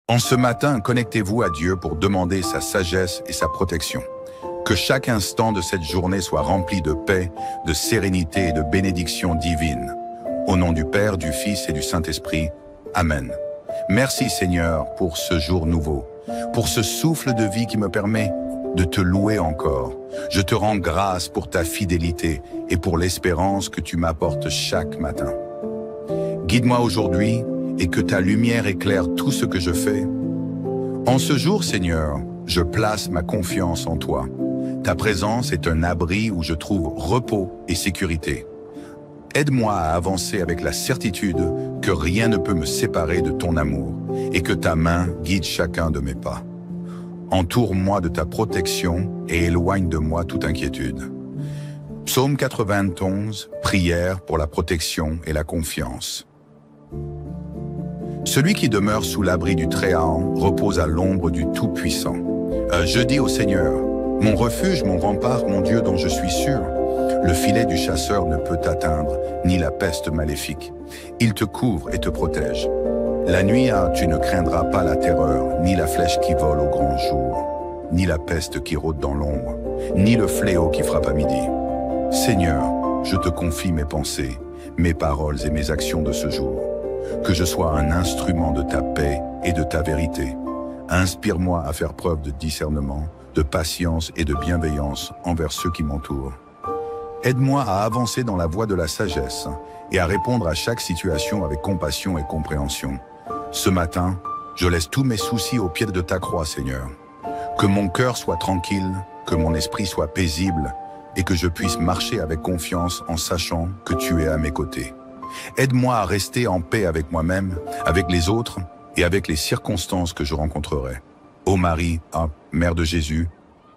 En ce matin, connectez-vous à Dieu pour demander sa sagesse et sa protection. Que chaque instant de cette journée soit rempli de paix, de sérénité et de bénédictions divines. Au nom du Père, du Fils et du Saint-Esprit. Amen. Merci Seigneur pour ce jour nouveau, pour ce souffle de vie qui me permet de te louer encore. Je te rends grâce pour ta fidélité et pour l'espérance que tu m'apportes chaque matin. Guide-moi aujourd'hui et que ta lumière éclaire tout ce que je fais. En ce jour, Seigneur, je place ma confiance en toi. Ta présence est un abri où je trouve repos et sécurité. Aide-moi à avancer avec la certitude que rien ne peut me séparer de ton amour et que ta main guide chacun de mes pas. Entoure-moi de ta protection et éloigne de moi toute inquiétude. Psaume 91, prière pour la protection et la confiance. Celui qui demeure sous l'abri du Très-Haut repose à l'ombre du Tout-Puissant. Je dis au Seigneur, mon refuge, mon rempart, mon Dieu dont je suis sûr. Le filet du chasseur ne peut t'atteindre, ni la peste maléfique. Il te couvre et te protège. La nuit, tu ne craindras pas la terreur, ni la flèche qui vole au grand jour, ni la peste qui rôde dans l'ombre, ni le fléau qui frappe à midi. Seigneur, je te confie mes pensées, mes paroles et mes actions de ce jour. Que je sois un instrument de ta paix et de ta vérité. Inspire-moi à faire preuve de discernement, de patience et de bienveillance envers ceux qui m'entourent. Aide-moi à avancer dans la voie de la sagesse et à répondre à chaque situation avec compassion et compréhension. Ce matin, je laisse tous mes soucis au pied de ta croix, Seigneur. Que mon cœur soit tranquille, que mon esprit soit paisible et que je puisse marcher avec confiance en sachant que tu es à mes côtés. Aide-moi à rester en paix avec moi-même, avec les autres et avec les circonstances que je rencontrerai. Ô Marie, Mère de Jésus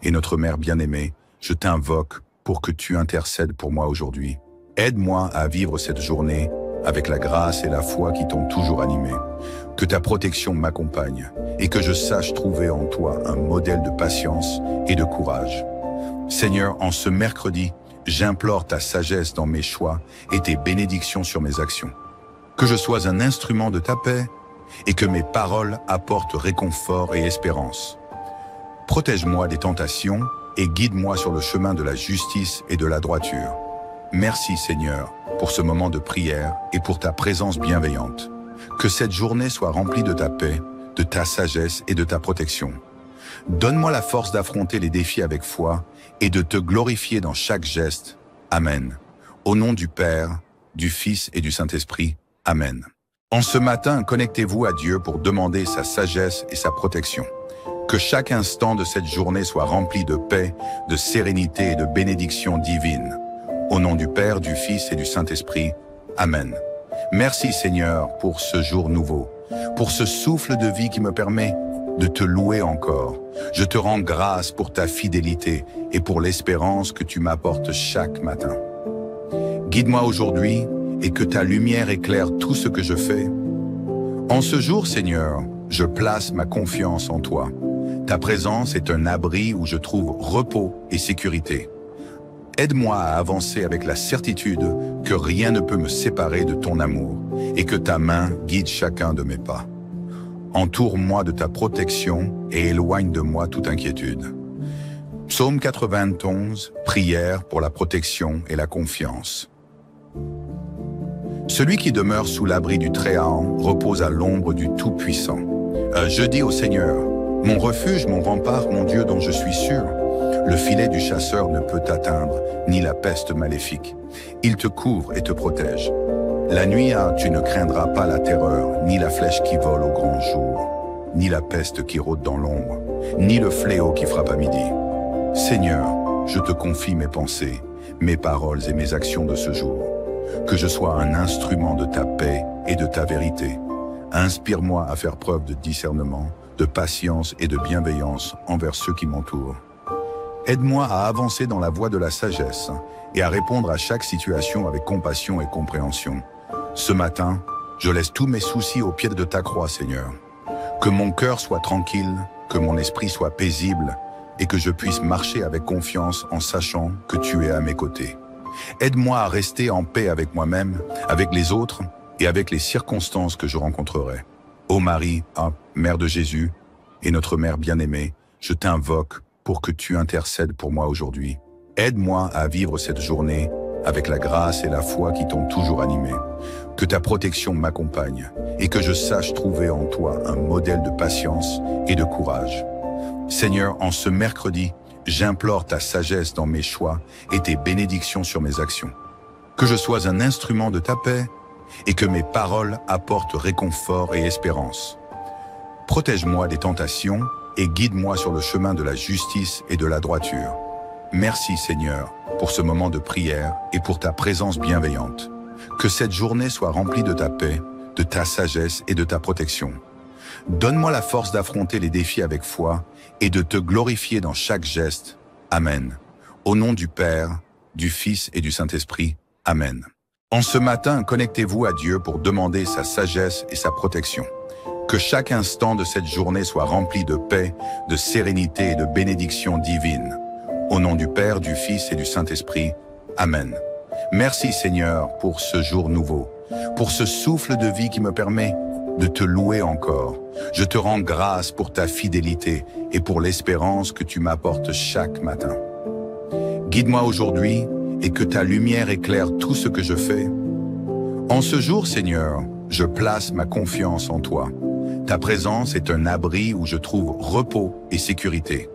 et notre Mère bien-aimée, je t'invoque pour que tu intercèdes pour moi aujourd'hui. Aide-moi à vivre cette journée avec la grâce et la foi qui t'ont toujours animé. Que ta protection m'accompagne et que je sache trouver en toi un modèle de patience et de courage. Seigneur, en ce mercredi, j'implore ta sagesse dans mes choix et tes bénédictions sur mes actions. Que je sois un instrument de ta paix et que mes paroles apportent réconfort et espérance. Protège-moi des tentations et guide-moi sur le chemin de la justice et de la droiture. Merci Seigneur pour ce moment de prière et pour ta présence bienveillante. Que cette journée soit remplie de ta paix, de ta sagesse et de ta protection. Donne-moi la force d'affronter les défis avec foi et de te glorifier dans chaque geste. Amen. Au nom du Père, du Fils et du Saint-Esprit. Amen. En ce matin, connectez-vous à Dieu pour demander sa sagesse et sa protection. Que chaque instant de cette journée soit rempli de paix, de sérénité et de bénédictions divines. Au nom du Père, du Fils et du Saint-Esprit. Amen. Merci Seigneur pour ce jour nouveau, pour ce souffle de vie qui me permet de te louer encore. Je te rends grâce pour ta fidélité et pour l'espérance que tu m'apportes chaque matin. Guide-moi aujourd'hui et que ta lumière éclaire tout ce que je fais. En ce jour, Seigneur, je place ma confiance en toi. Ta présence est un abri où je trouve repos et sécurité. Aide-moi à avancer avec la certitude que rien ne peut me séparer de ton amour et que ta main guide chacun de mes pas. Entoure-moi de ta protection et éloigne de moi toute inquiétude. Psaume 91, prière pour la protection et la confiance. Celui qui demeure sous l'abri du Très-Haut repose à l'ombre du Tout-Puissant. Je dis au Seigneur, mon refuge, mon rempart, mon Dieu dont je suis sûr. Le filet du chasseur ne peut t'atteindre, ni la peste maléfique. Il te couvre et te protège. La nuit, tu ne craindras pas la terreur, ni la flèche qui vole au grand jour, ni la peste qui rôde dans l'ombre, ni le fléau qui frappe à midi. Seigneur, je te confie mes pensées, mes paroles et mes actions de ce jour. Que je sois un instrument de ta paix et de ta vérité. Inspire-moi à faire preuve de discernement, de patience et de bienveillance envers ceux qui m'entourent. Aide-moi à avancer dans la voie de la sagesse et à répondre à chaque situation avec compassion et compréhension. Ce matin, je laisse tous mes soucis au pied de ta croix, Seigneur. Que mon cœur soit tranquille, que mon esprit soit paisible et que je puisse marcher avec confiance en sachant que tu es à mes côtés. Aide-moi à rester en paix avec moi-même, avec les autres et avec les circonstances que je rencontrerai. Ô Marie, Mère de Jésus, et notre Mère bien-aimée, je t'invoque pour que tu intercèdes pour moi aujourd'hui. Aide-moi à vivre cette journée avec la grâce et la foi qui t'ont toujours animé. Que ta protection m'accompagne et que je sache trouver en toi un modèle de patience et de courage. Seigneur, en ce mercredi, j'implore ta sagesse dans mes choix et tes bénédictions sur mes actions. Que je sois un instrument de ta paix et que mes paroles apportent réconfort et espérance. Protège-moi des tentations et guide-moi sur le chemin de la justice et de la droiture. Merci Seigneur pour ce moment de prière et pour ta présence bienveillante. Que cette journée soit remplie de ta paix, de ta sagesse et de ta protection. Donne-moi la force d'affronter les défis avec foi et de te glorifier dans chaque geste. Amen. Au nom du Père, du Fils et du Saint-Esprit. Amen. En ce matin, connectez-vous à Dieu pour demander sa sagesse et sa protection. Que chaque instant de cette journée soit rempli de paix, de sérénité et de bénédictions divines. Au nom du Père, du Fils et du Saint-Esprit. Amen. Merci Seigneur pour ce jour nouveau, pour ce souffle de vie qui me permet de te louer encore. Je te rends grâce pour ta fidélité et pour l'espérance que tu m'apportes chaque matin. Guide-moi aujourd'hui et que ta lumière éclaire tout ce que je fais. En ce jour, Seigneur, je place ma confiance en toi. Ta présence est un abri où je trouve repos et sécurité.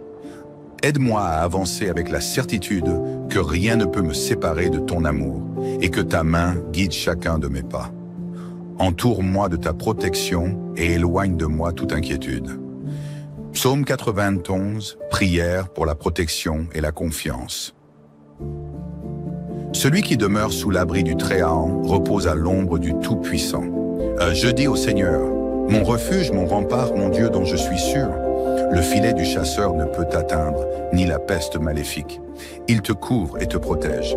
Aide-moi à avancer avec la certitude que rien ne peut me séparer de ton amour et que ta main guide chacun de mes pas. Entoure-moi de ta protection et éloigne de moi toute inquiétude. Psaume 91, prière pour la protection et la confiance. Celui qui demeure sous l'abri du Très-Haut repose à l'ombre du Tout-Puissant. Je dis au Seigneur, mon refuge, mon rempart, mon Dieu dont je suis sûr. Le filet du chasseur ne peut t'atteindre, ni la peste maléfique. Il te couvre et te protège.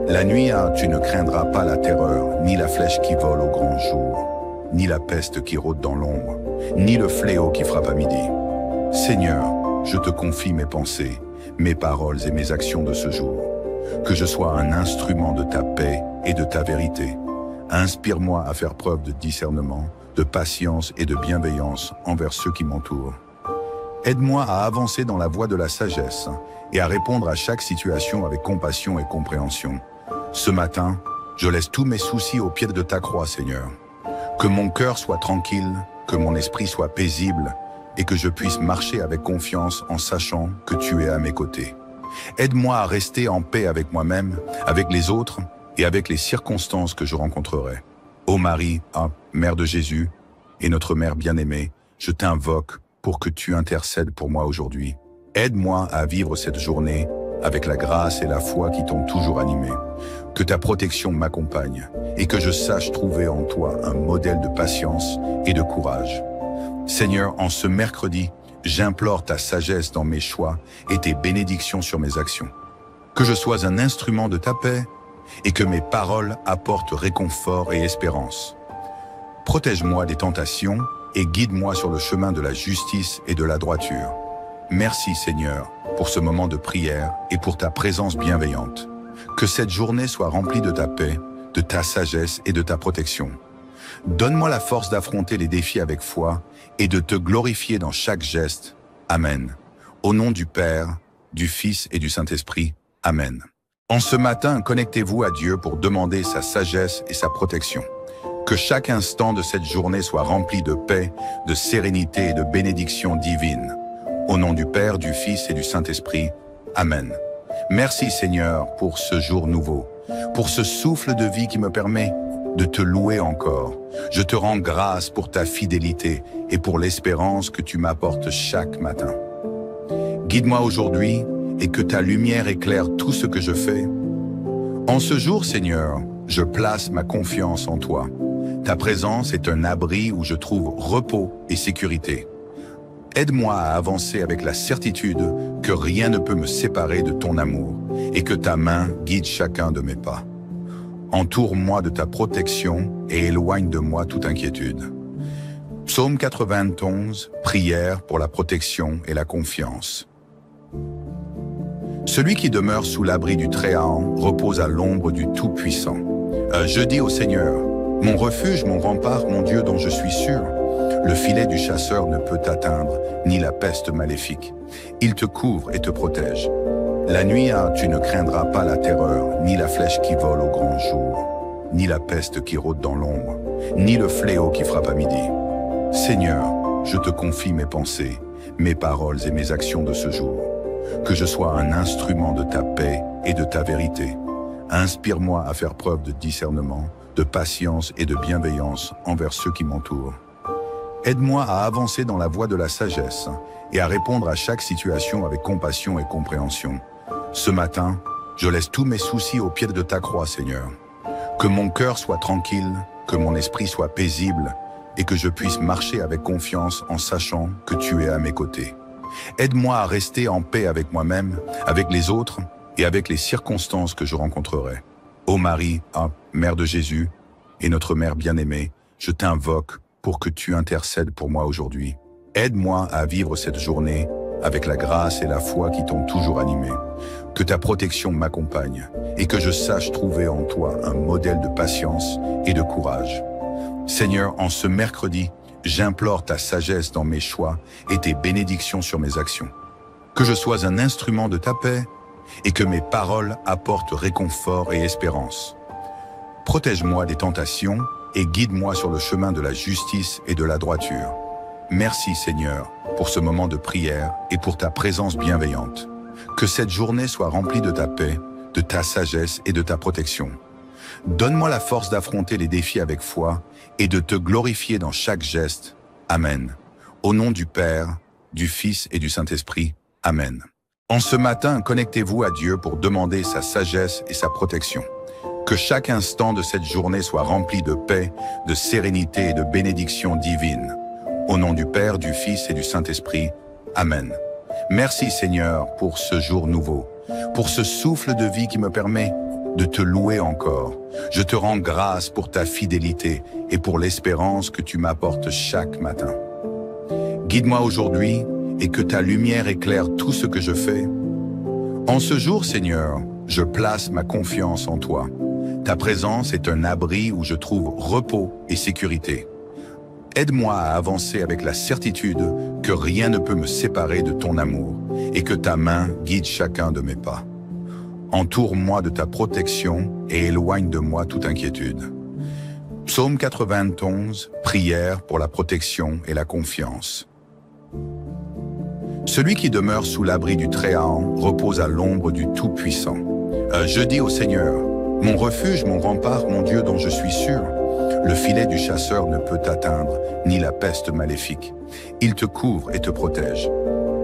La nuit, tu ne craindras pas la terreur, ni la flèche qui vole au grand jour, ni la peste qui rôde dans l'ombre, ni le fléau qui frappe à midi. Seigneur, je te confie mes pensées, mes paroles et mes actions de ce jour. Que je sois un instrument de ta paix et de ta vérité. Inspire-moi à faire preuve de discernement, de patience et de bienveillance envers ceux qui m'entourent. Aide-moi à avancer dans la voie de la sagesse et à répondre à chaque situation avec compassion et compréhension. Ce matin, je laisse tous mes soucis au pied de ta croix, Seigneur. Que mon cœur soit tranquille, que mon esprit soit paisible et que je puisse marcher avec confiance en sachant que tu es à mes côtés. Aide-moi à rester en paix avec moi-même, avec les autres et avec les circonstances que je rencontrerai. Ô Marie, Mère de Jésus et notre Mère bien-aimée, je t'invoque pour que tu intercèdes pour moi aujourd'hui. Aide-moi à vivre cette journée avec la grâce et la foi qui t'ont toujours animé. Que ta protection m'accompagne et que je sache trouver en toi un modèle de patience et de courage. Seigneur, en ce mercredi, j'implore ta sagesse dans mes choix et tes bénédictions sur mes actions. Que je sois un instrument de ta paix et que mes paroles apportent réconfort et espérance. Protège-moi des tentations et guide-moi sur le chemin de la justice et de la droiture. Merci Seigneur pour ce moment de prière et pour ta présence bienveillante. Que cette journée soit remplie de ta paix, de ta sagesse et de ta protection. Donne-moi la force d'affronter les défis avec foi et de te glorifier dans chaque geste. Amen. Au nom du Père, du Fils et du Saint-Esprit. Amen. En ce matin, connectez-vous à Dieu pour demander sa sagesse et sa protection. Que chaque instant de cette journée soit rempli de paix, de sérénité et de bénédictions divines. Au nom du Père, du Fils et du Saint-Esprit. Amen. Merci Seigneur pour ce jour nouveau, pour ce souffle de vie qui me permet de te louer encore. Je te rends grâce pour ta fidélité et pour l'espérance que tu m'apportes chaque matin. Guide-moi aujourd'hui et que ta lumière éclaire tout ce que je fais. En ce jour, Seigneur, je place ma confiance en toi. Ta présence est un abri où je trouve repos et sécurité. Aide-moi à avancer avec la certitude que rien ne peut me séparer de ton amour et que ta main guide chacun de mes pas. Entoure-moi de ta protection et éloigne de moi toute inquiétude. Psaume 91, prière pour la protection et la confiance. Celui qui demeure sous l'abri du Très-Haut repose à l'ombre du Tout-Puissant. Je dis au Seigneur, mon refuge, mon rempart, mon Dieu dont je suis sûr. Le filet du chasseur ne peut t'atteindre, ni la peste maléfique. Il te couvre et te protège. La nuit, tu ne craindras pas la terreur, ni la flèche qui vole au grand jour, ni la peste qui rôde dans l'ombre, ni le fléau qui frappe à midi. Seigneur, je te confie mes pensées, mes paroles et mes actions de ce jour. Que je sois un instrument de ta paix et de ta vérité. Inspire-moi à faire preuve de discernement, de patience et de bienveillance envers ceux qui m'entourent. Aide-moi à avancer dans la voie de la sagesse et à répondre à chaque situation avec compassion et compréhension. Ce matin, je laisse tous mes soucis au pied de ta croix, Seigneur. Que mon cœur soit tranquille, que mon esprit soit paisible et que je puisse marcher avec confiance en sachant que tu es à mes côtés. Aide-moi à rester en paix avec moi-même, avec les autres et avec les circonstances que je rencontrerai. Ô Marie, Mère de Jésus et notre Mère bien-aimée, je t'invoque pour que tu intercèdes pour moi aujourd'hui. Aide-moi à vivre cette journée avec la grâce et la foi qui t'ont toujours animé. Que ta protection m'accompagne et que je sache trouver en toi un modèle de patience et de courage. Seigneur, en ce mercredi, j'implore ta sagesse dans mes choix et tes bénédictions sur mes actions. Que je sois un instrument de ta paix et que mes paroles apportent réconfort et espérance. Protège-moi des tentations et guide-moi sur le chemin de la justice et de la droiture. Merci Seigneur pour ce moment de prière et pour ta présence bienveillante. Que cette journée soit remplie de ta paix, de ta sagesse et de ta protection. Donne-moi la force d'affronter les défis avec foi et de te glorifier dans chaque geste. Amen. Au nom du Père, du Fils et du Saint-Esprit. Amen. En ce matin, connectez-vous à Dieu pour demander sa sagesse et sa protection. Que chaque instant de cette journée soit rempli de paix, de sérénité et de bénédictions divines. Au nom du Père, du Fils et du Saint-Esprit. Amen. Merci Seigneur pour ce jour nouveau, pour ce souffle de vie qui me permet de te louer encore. Je te rends grâce pour ta fidélité et pour l'espérance que tu m'apportes chaque matin. Guide-moi aujourd'hui et que ta lumière éclaire tout ce que je fais. En ce jour, Seigneur, je place ma confiance en toi. Ta présence est un abri où je trouve repos et sécurité. Aide-moi à avancer avec la certitude que rien ne peut me séparer de ton amour et que ta main guide chacun de mes pas. Entoure-moi de ta protection et éloigne de moi toute inquiétude. Psaume 91, prière pour la protection et la confiance. Celui qui demeure sous l'abri du Très-Haut repose à l'ombre du Tout-Puissant. Je dis au Seigneur, mon refuge, mon rempart, mon Dieu dont je suis sûr. Le filet du chasseur ne peut t'atteindre, ni la peste maléfique. Il te couvre et te protège.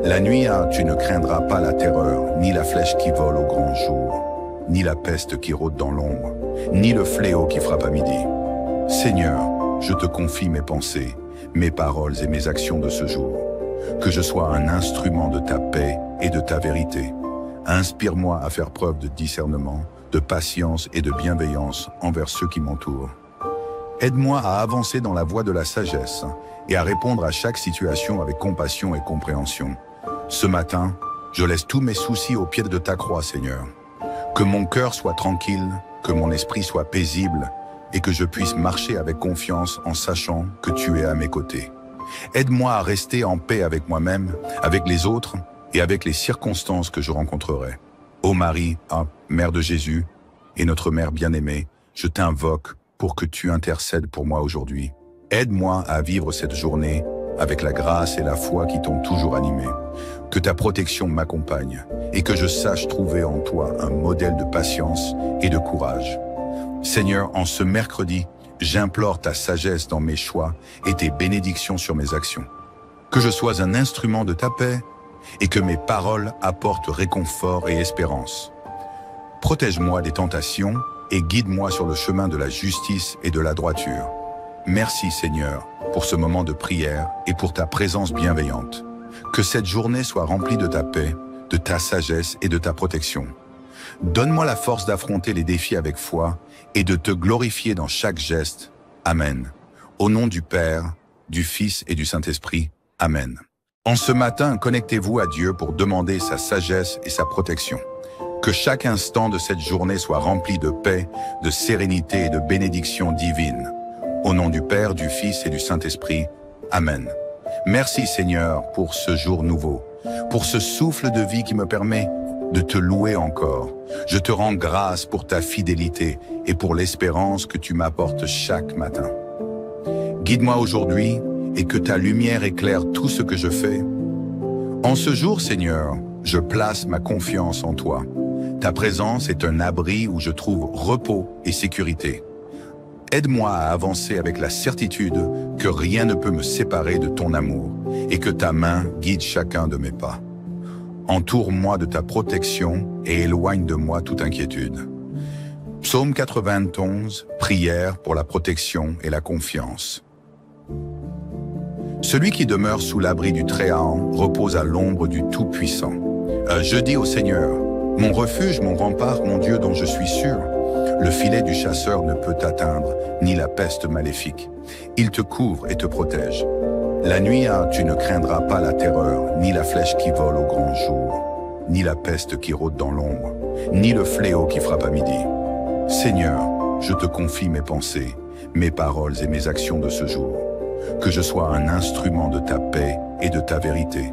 La nuit, tu ne craindras pas la terreur, ni la flèche qui vole au grand jour, ni la peste qui rôde dans l'ombre, ni le fléau qui frappe à midi. Seigneur, je te confie mes pensées, mes paroles et mes actions de ce jour. Que je sois un instrument de ta paix et de ta vérité. Inspire-moi à faire preuve de discernement, de patience et de bienveillance envers ceux qui m'entourent. Aide-moi à avancer dans la voie de la sagesse et à répondre à chaque situation avec compassion et compréhension. Ce matin, je laisse tous mes soucis au pied de ta croix, Seigneur. Que mon cœur soit tranquille, que mon esprit soit paisible et que je puisse marcher avec confiance en sachant que tu es à mes côtés. Aide-moi à rester en paix avec moi-même, avec les autres et avec les circonstances que je rencontrerai. Ô Marie, Mère de Jésus et notre Mère bien-aimée, je t'invoque pour que tu intercèdes pour moi aujourd'hui. Aide-moi à vivre cette journée avec la grâce et la foi qui t'ont toujours animé. Que ta protection m'accompagne et que je sache trouver en toi un modèle de patience et de courage. Seigneur, en ce mercredi, j'implore ta sagesse dans mes choix et tes bénédictions sur mes actions. Que je sois un instrument de ta paix et que mes paroles apportent réconfort et espérance. Protège-moi des tentations et guide-moi sur le chemin de la justice et de la droiture. Merci Seigneur pour ce moment de prière et pour ta présence bienveillante. Que cette journée soit remplie de ta paix, de ta sagesse et de ta protection. Donne-moi la force d'affronter les défis avec foi et de te glorifier dans chaque geste. Amen. Au nom du Père, du Fils et du Saint-Esprit. Amen. En ce matin, connectez-vous à Dieu pour demander sa sagesse et sa protection. Que chaque instant de cette journée soit rempli de paix, de sérénité et de bénédictions divines. Au nom du Père, du Fils et du Saint-Esprit. Amen. Merci Seigneur pour ce jour nouveau, pour ce souffle de vie qui me permet de te louer encore. Je te rends grâce pour ta fidélité et pour l'espérance que tu m'apportes chaque matin. Guide-moi aujourd'hui et que ta lumière éclaire tout ce que je fais. En ce jour, Seigneur, je place ma confiance en toi. Ta présence est un abri où je trouve repos et sécurité. Aide-moi à avancer avec la certitude que rien ne peut me séparer de ton amour et que ta main guide chacun de mes pas. Entoure-moi de ta protection et éloigne de moi toute inquiétude. Psaume 91, prière pour la protection et la confiance. Celui qui demeure sous l'abri du Très-Haut repose à l'ombre du Tout-Puissant. Je dis au Seigneur, mon refuge, mon rempart, mon Dieu dont je suis sûr, le filet du chasseur ne peut t'atteindre, ni la peste maléfique. Il te couvre et te protège. La nuit, tu ne craindras pas la terreur, ni la flèche qui vole au grand jour, ni la peste qui rôde dans l'ombre, ni le fléau qui frappe à midi. Seigneur, je te confie mes pensées, mes paroles et mes actions de ce jour. Que je sois un instrument de ta paix et de ta vérité.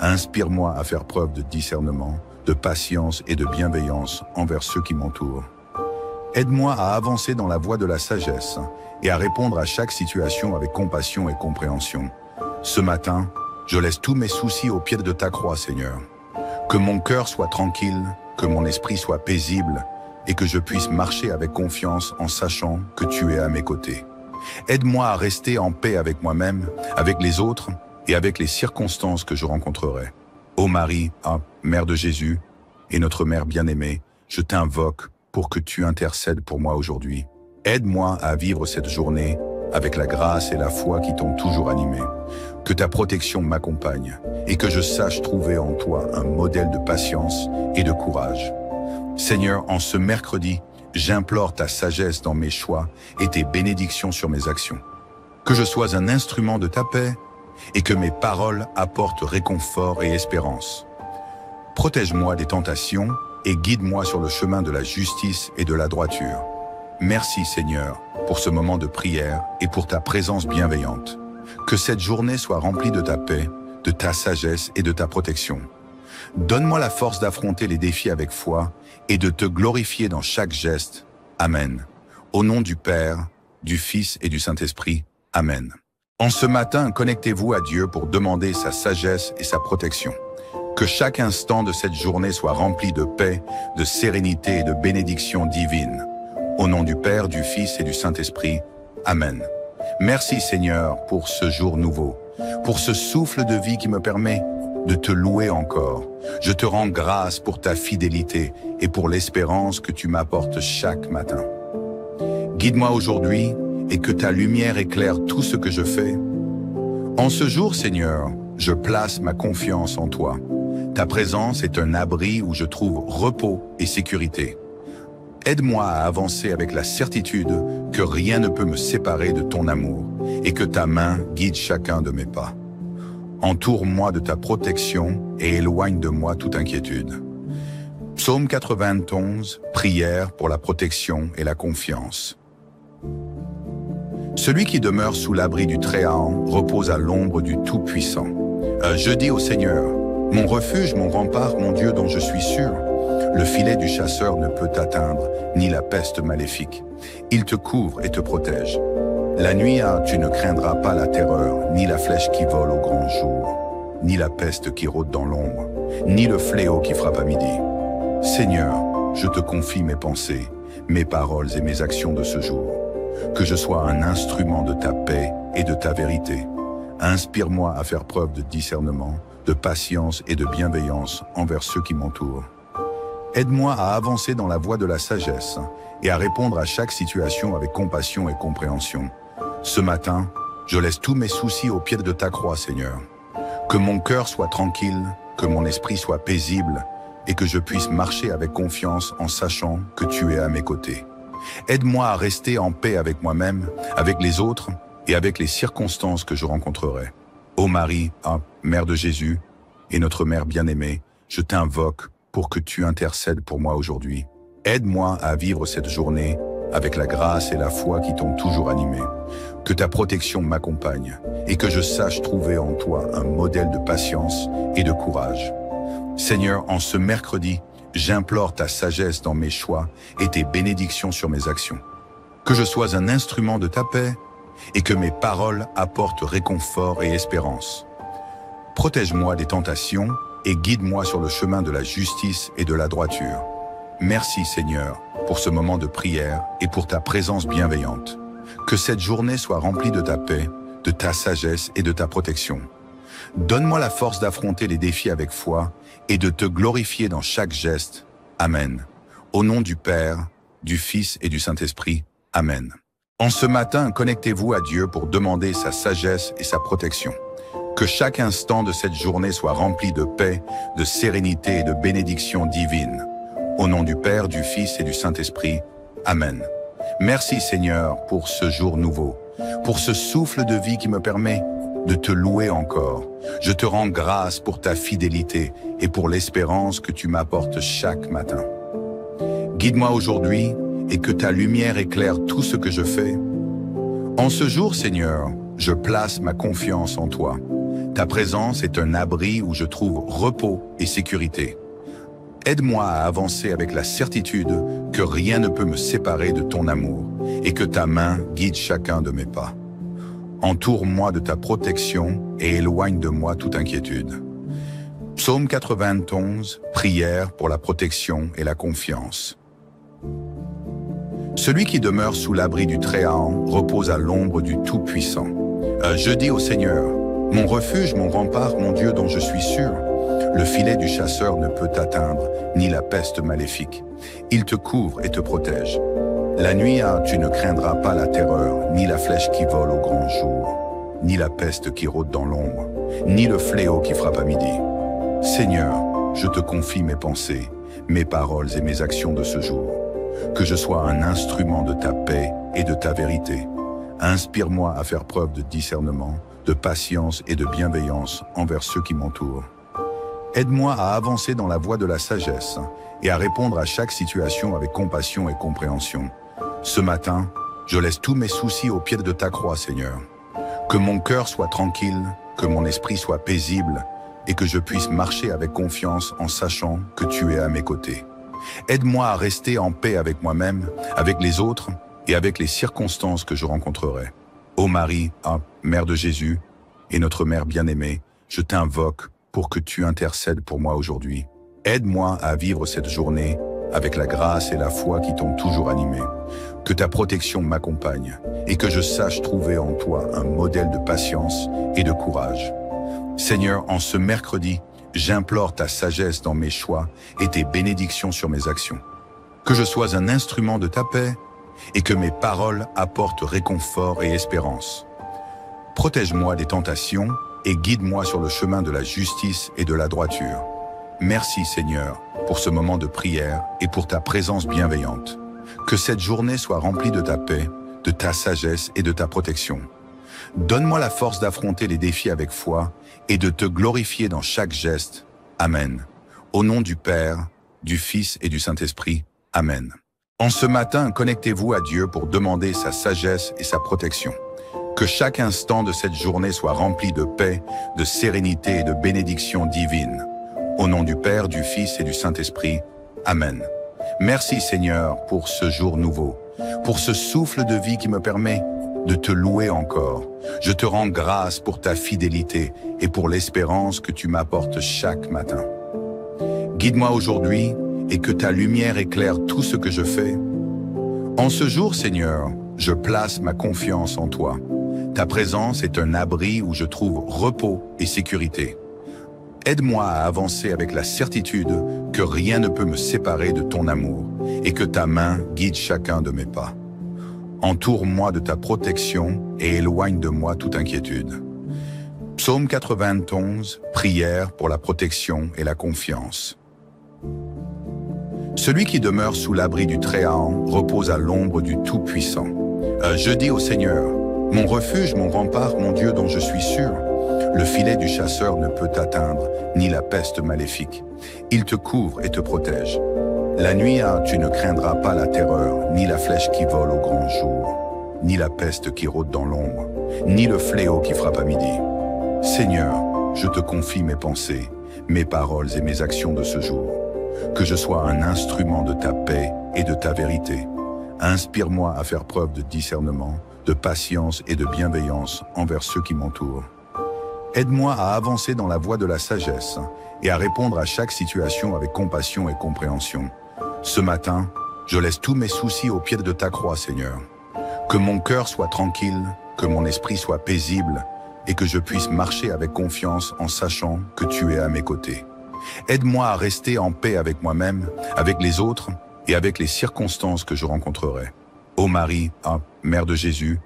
Inspire-moi à faire preuve de discernement, de patience et de bienveillance envers ceux qui m'entourent. Aide-moi à avancer dans la voie de la sagesse et à répondre à chaque situation avec compassion et compréhension. Ce matin, je laisse tous mes soucis au pied de ta croix, Seigneur. Que mon cœur soit tranquille, que mon esprit soit paisible et que je puisse marcher avec confiance en sachant que tu es à mes côtés. Aide-moi à rester en paix avec moi-même, avec les autres et avec les circonstances que je rencontrerai. Ô Marie, Mère de Jésus et notre Mère bien-aimée, je t'invoque pour que tu intercèdes pour moi aujourd'hui. Aide-moi à vivre cette journée avec la grâce et la foi qui t'ont toujours animé. Que ta protection m'accompagne et que je sache trouver en toi un modèle de patience et de courage. Seigneur, en ce mercredi, j'implore ta sagesse dans mes choix et tes bénédictions sur mes actions. Que je sois un instrument de ta paix et que mes paroles apportent réconfort et espérance. Protège-moi des tentations et guide-moi sur le chemin de la justice et de la droiture. Merci Seigneur pour ce moment de prière et pour ta présence bienveillante. Que cette journée soit remplie de ta paix, de ta sagesse et de ta protection. Donne-moi la force d'affronter les défis avec foi et de te glorifier dans chaque geste. Amen. Au nom du Père, du Fils et du Saint-Esprit. Amen. En ce matin, connectez-vous à Dieu pour demander sa sagesse et sa protection. Que chaque instant de cette journée soit rempli de paix, de sérénité et de bénédictions divines. Au nom du Père, du Fils et du Saint-Esprit. Amen. Merci Seigneur pour ce jour nouveau, pour ce souffle de vie qui me permet de te louer encore. Je te rends grâce pour ta fidélité et pour l'espérance que tu m'apportes chaque matin. Guide-moi aujourd'hui et que ta lumière éclaire tout ce que je fais. En ce jour, Seigneur, je place ma confiance en toi. Ta présence est un abri où je trouve repos et sécurité. Aide-moi à avancer avec la certitude que rien ne peut me séparer de ton amour et que ta main guide chacun de mes pas. Entoure-moi de ta protection et éloigne de moi toute inquiétude. Psaume 91, prière pour la protection et la confiance. Celui qui demeure sous l'abri du Très-Haut repose à l'ombre du Tout-Puissant. Je dis au Seigneur, mon refuge, mon rempart, mon Dieu dont je suis sûr, le filet du chasseur ne peut t'atteindre, ni la peste maléfique. Il te couvre et te protège. La nuit, tu ne craindras pas la terreur, ni la flèche qui vole au grand jour, ni la peste qui rôde dans l'ombre, ni le fléau qui frappe à midi. Seigneur, je te confie mes pensées, mes paroles et mes actions de ce jour. Que je sois un instrument de ta paix et de ta vérité. Inspire-moi à faire preuve de discernement, de patience et de bienveillance envers ceux qui m'entourent. Aide-moi à avancer dans la voie de la sagesse et à répondre à chaque situation avec compassion et compréhension. Ce matin, je laisse tous mes soucis au pied de ta croix, Seigneur. Que mon cœur soit tranquille, que mon esprit soit paisible et que je puisse marcher avec confiance en sachant que tu es à mes côtés. Aide-moi à rester en paix avec moi-même, avec les autres et avec les circonstances que je rencontrerai. Ô Marie, Mère de Jésus et notre Mère bien-aimée, je t'invoque pour que tu intercèdes pour moi aujourd'hui. Aide-moi à vivre cette journée avec la grâce et la foi qui t'ont toujours animé. Que ta protection m'accompagne et que je sache trouver en toi un modèle de patience et de courage. Seigneur, en ce mercredi, j'implore ta sagesse dans mes choix et tes bénédictions sur mes actions. Que je sois un instrument de ta paix et que mes paroles apportent réconfort et espérance. Protège-moi des tentations et guide-moi sur le chemin de la justice et de la droiture. Merci Seigneur pour ce moment de prière et pour ta présence bienveillante. Que cette journée soit remplie de ta paix, de ta sagesse et de ta protection. Donne-moi la force d'affronter les défis avec foi et de te glorifier dans chaque geste. Amen. Au nom du Père, du Fils et du Saint-Esprit. Amen. En ce matin, connectez-vous à Dieu pour demander sa sagesse et sa protection. Que chaque instant de cette journée soit rempli de paix, de sérénité et de bénédictions divines. Au nom du Père, du Fils et du Saint-Esprit. Amen. Merci Seigneur pour ce jour nouveau, pour ce souffle de vie qui me permet de te louer encore. Je te rends grâce pour ta fidélité et pour l'espérance que tu m'apportes chaque matin. Guide-moi aujourd'hui et que ta lumière éclaire tout ce que je fais. En ce jour, Seigneur, je place ma confiance en toi. Ta présence est un abri où je trouve repos et sécurité. Aide-moi à avancer avec la certitude que rien ne peut me séparer de ton amour et que ta main guide chacun de mes pas. Entoure-moi de ta protection et éloigne de moi toute inquiétude. Psaume 91, prière pour la protection et la confiance. Celui qui demeure sous l'abri du Très-Haut repose à l'ombre du Tout-Puissant. Je dis au Seigneur, mon refuge, mon rempart, mon Dieu dont je suis sûr. Le filet du chasseur ne peut t'atteindre, ni la peste maléfique. Il te couvre et te protège. La nuit, tu ne craindras pas la terreur, ni la flèche qui vole au grand jour, ni la peste qui rôde dans l'ombre, ni le fléau qui frappe à midi. Seigneur, je te confie mes pensées, mes paroles et mes actions de ce jour. Que je sois un instrument de ta paix et de ta vérité. Inspire-moi à faire preuve de discernement, de patience et de bienveillance envers ceux qui m'entourent. Aide-moi à avancer dans la voie de la sagesse et à répondre à chaque situation avec compassion et compréhension. Ce matin, je laisse tous mes soucis au pied de ta croix, Seigneur. Que mon cœur soit tranquille, que mon esprit soit paisible et que je puisse marcher avec confiance en sachant que tu es à mes côtés. Aide-moi à rester en paix avec moi-même, avec les autres et avec les circonstances que je rencontrerai. Ô Marie, Mère de Jésus et notre Mère bien-aimée, je t'invoque pour que tu intercèdes pour moi aujourd'hui. Aide-moi à vivre cette journée avec la grâce et la foi qui t'ont toujours animé. Que ta protection m'accompagne et que je sache trouver en toi un modèle de patience et de courage. Seigneur, en ce mercredi, j'implore ta sagesse dans mes choix et tes bénédictions sur mes actions. Que je sois un instrument de ta paix et que mes paroles apportent réconfort et espérance. Protège-moi des tentations et guide-moi sur le chemin de la justice et de la droiture. Merci Seigneur pour ce moment de prière et pour ta présence bienveillante. Que cette journée soit remplie de ta paix, de ta sagesse et de ta protection. Donne-moi la force d'affronter les défis avec foi et de te glorifier dans chaque geste. Amen. Au nom du Père, du Fils et du Saint-Esprit. Amen. En ce matin, connectez-vous à Dieu pour demander sa sagesse et sa protection. Que chaque instant de cette journée soit rempli de paix, de sérénité et de bénédictions divines. Au nom du Père, du Fils et du Saint-Esprit. Amen. Merci Seigneur pour ce jour nouveau, pour ce souffle de vie qui me permet de te louer encore. Je te rends grâce pour ta fidélité et pour l'espérance que tu m'apportes chaque matin. Guide-moi aujourd'hui et que ta lumière éclaire tout ce que je fais. En ce jour, Seigneur, je place ma confiance en toi. Ta présence est un abri où je trouve repos et sécurité. Aide-moi à avancer avec la certitude que rien ne peut me séparer de ton amour et que ta main guide chacun de mes pas. Entoure-moi de ta protection et éloigne de moi toute inquiétude. Psaume 91, prière pour la protection et la confiance. Celui qui demeure sous l'abri du Très-Haut repose à l'ombre du Tout-Puissant. Je dis au Seigneur, mon refuge, mon rempart, mon Dieu dont je suis sûr. Le filet du chasseur ne peut t'atteindre, ni la peste maléfique. Il te couvre et te protège. La nuit, tu ne craindras pas la terreur, ni la flèche qui vole au grand jour, ni la peste qui rôde dans l'ombre, ni le fléau qui frappe à midi. Seigneur, je te confie mes pensées, mes paroles et mes actions de ce jour. Que je sois un instrument de ta paix et de ta vérité. Inspire-moi à faire preuve de discernement, de patience et de bienveillance envers ceux qui m'entourent. Aide-moi à avancer dans la voie de la sagesse et à répondre à chaque situation avec compassion et compréhension. Ce matin, je laisse tous mes soucis au pied de ta croix, Seigneur. Que mon cœur soit tranquille, que mon esprit soit paisible et que je puisse marcher avec confiance en sachant que tu es à mes côtés. Aide-moi à rester en paix avec moi-même, avec les autres et avec les circonstances que je rencontrerai. Ô Marie, Mère de Jésus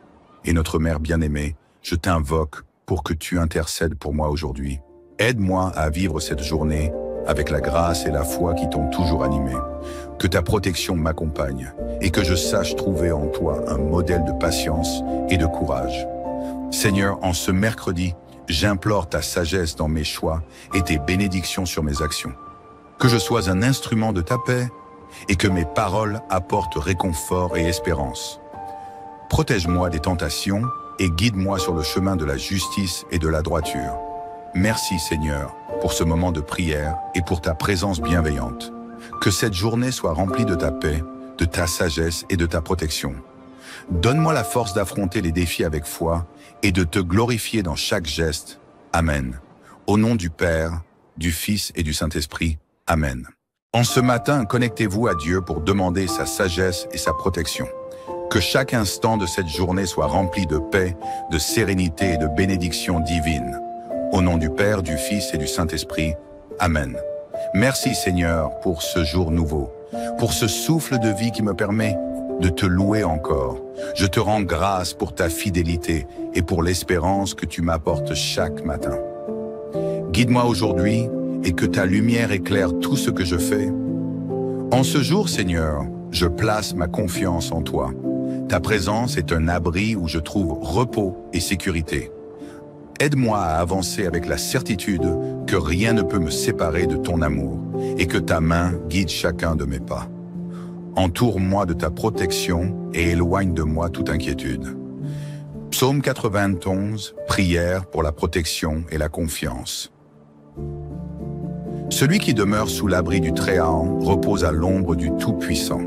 et notre Mère bien-aimée, je t'invoque pour que tu intercèdes pour moi aujourd'hui. Aide-moi à vivre cette journée avec la grâce et la foi qui t'ont toujours animé. Que ta protection m'accompagne et que je sache trouver en toi un modèle de patience et de courage. Seigneur, en ce mercredi, j'implore ta sagesse dans mes choix et tes bénédictions sur mes actions. Que je sois un instrument de ta paix et que mes paroles apportent réconfort et espérance. Protège-moi des tentations et guide-moi sur le chemin de la justice et de la droiture. Merci Seigneur pour ce moment de prière et pour ta présence bienveillante. Que cette journée soit remplie de ta paix, de ta sagesse et de ta protection. Donne-moi la force d'affronter les défis avec foi et de te glorifier dans chaque geste. Amen. Au nom du Père, du Fils et du Saint-Esprit. Amen. En ce matin, connectez-vous à Dieu pour demander sa sagesse et sa protection. Que chaque instant de cette journée soit rempli de paix, de sérénité et de bénédictions divines. Au nom du Père, du Fils et du Saint-Esprit. Amen. Merci Seigneur pour ce jour nouveau, pour ce souffle de vie qui me permet de te louer encore. Je te rends grâce pour ta fidélité et pour l'espérance que tu m'apportes chaque matin. Guide-moi aujourd'hui et que ta lumière éclaire tout ce que je fais. En ce jour, Seigneur, je place ma confiance en toi. Ta présence est un abri où je trouve repos et sécurité. Aide-moi à avancer avec la certitude que rien ne peut me séparer de ton amour et que ta main guide chacun de mes pas. Entoure-moi de ta protection et éloigne de moi toute inquiétude. Psaume 91, prière pour la protection et la confiance. Celui qui demeure sous l'abri du Très-Haut repose à l'ombre du Tout-Puissant.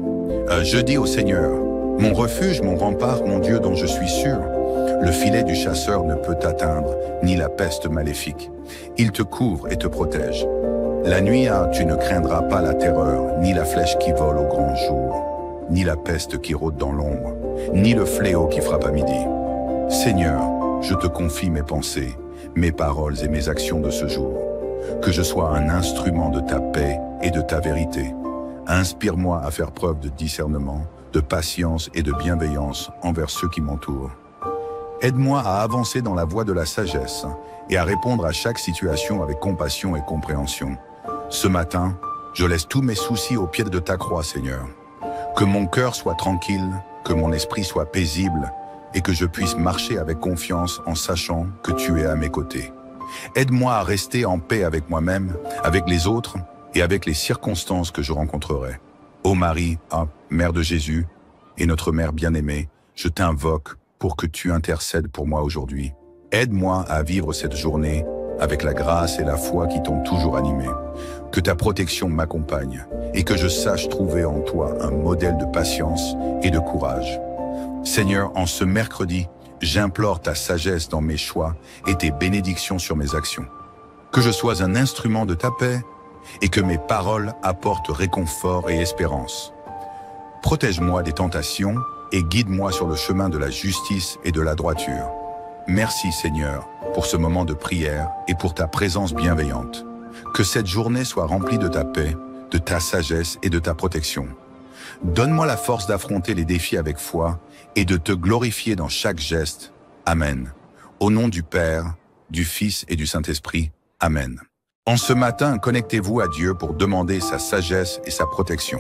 Je dis au Seigneur, mon refuge, mon rempart, mon Dieu dont je suis sûr. Le filet du chasseur ne peut t'atteindre, ni la peste maléfique. Il te couvre et te protège. La nuit, tu ne craindras pas la terreur, ni la flèche qui vole au grand jour, ni la peste qui rôde dans l'ombre, ni le fléau qui frappe à midi. Seigneur, je te confie mes pensées, mes paroles et mes actions de ce jour. Que je sois un instrument de ta paix et de ta vérité. Inspire-moi à faire preuve de discernement, de patience et de bienveillance envers ceux qui m'entourent. Aide-moi à avancer dans la voie de la sagesse et à répondre à chaque situation avec compassion et compréhension. Ce matin, je laisse tous mes soucis au pied de ta croix, Seigneur. Que mon cœur soit tranquille, que mon esprit soit paisible et que je puisse marcher avec confiance en sachant que tu es à mes côtés. Aide-moi à rester en paix avec moi-même, avec les autres et avec les circonstances que je rencontrerai. Ô Marie, Mère de Jésus et notre Mère bien-aimée, je t'invoque pour que tu intercèdes pour moi aujourd'hui. Aide-moi à vivre cette journée avec la grâce et la foi qui t'ont toujours animé. Que ta protection m'accompagne et que je sache trouver en toi un modèle de patience et de courage. Seigneur, en ce mercredi, j'implore ta sagesse dans mes choix et tes bénédictions sur mes actions. Que je sois un instrument de ta paix et que mes paroles apportent réconfort et espérance. Protège-moi des tentations et guide-moi sur le chemin de la justice et de la droiture. Merci Seigneur pour ce moment de prière et pour ta présence bienveillante. Que cette journée soit remplie de ta paix, de ta sagesse et de ta protection. Donne-moi la force d'affronter les défis avec foi et de te glorifier dans chaque geste. Amen. Au nom du Père, du Fils et du Saint-Esprit. Amen. En ce matin, connectez-vous à Dieu pour demander sa sagesse et sa protection.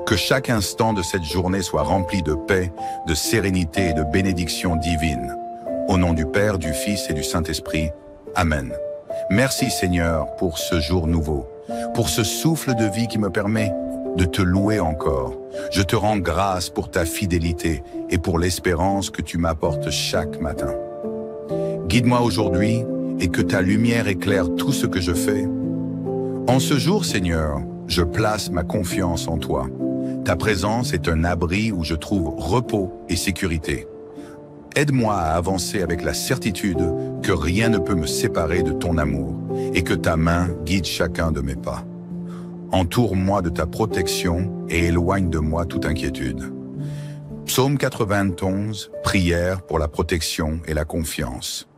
Que chaque instant de cette journée soit rempli de paix, de sérénité et de bénédictions divines. Au nom du Père, du Fils et du Saint-Esprit. Amen. Merci Seigneur pour ce jour nouveau, pour ce souffle de vie qui me permet de te louer encore. Je te rends grâce pour ta fidélité et pour l'espérance que tu m'apportes chaque matin. Guide-moi aujourd'hui et que ta lumière éclaire tout ce que je fais. En ce jour, Seigneur, je place ma confiance en toi. Ta présence est un abri où je trouve repos et sécurité. Aide-moi à avancer avec la certitude que rien ne peut me séparer de ton amour et que ta main guide chacun de mes pas. Entoure-moi de ta protection et éloigne de moi toute inquiétude. Psaume 91, prière pour la protection et la confiance.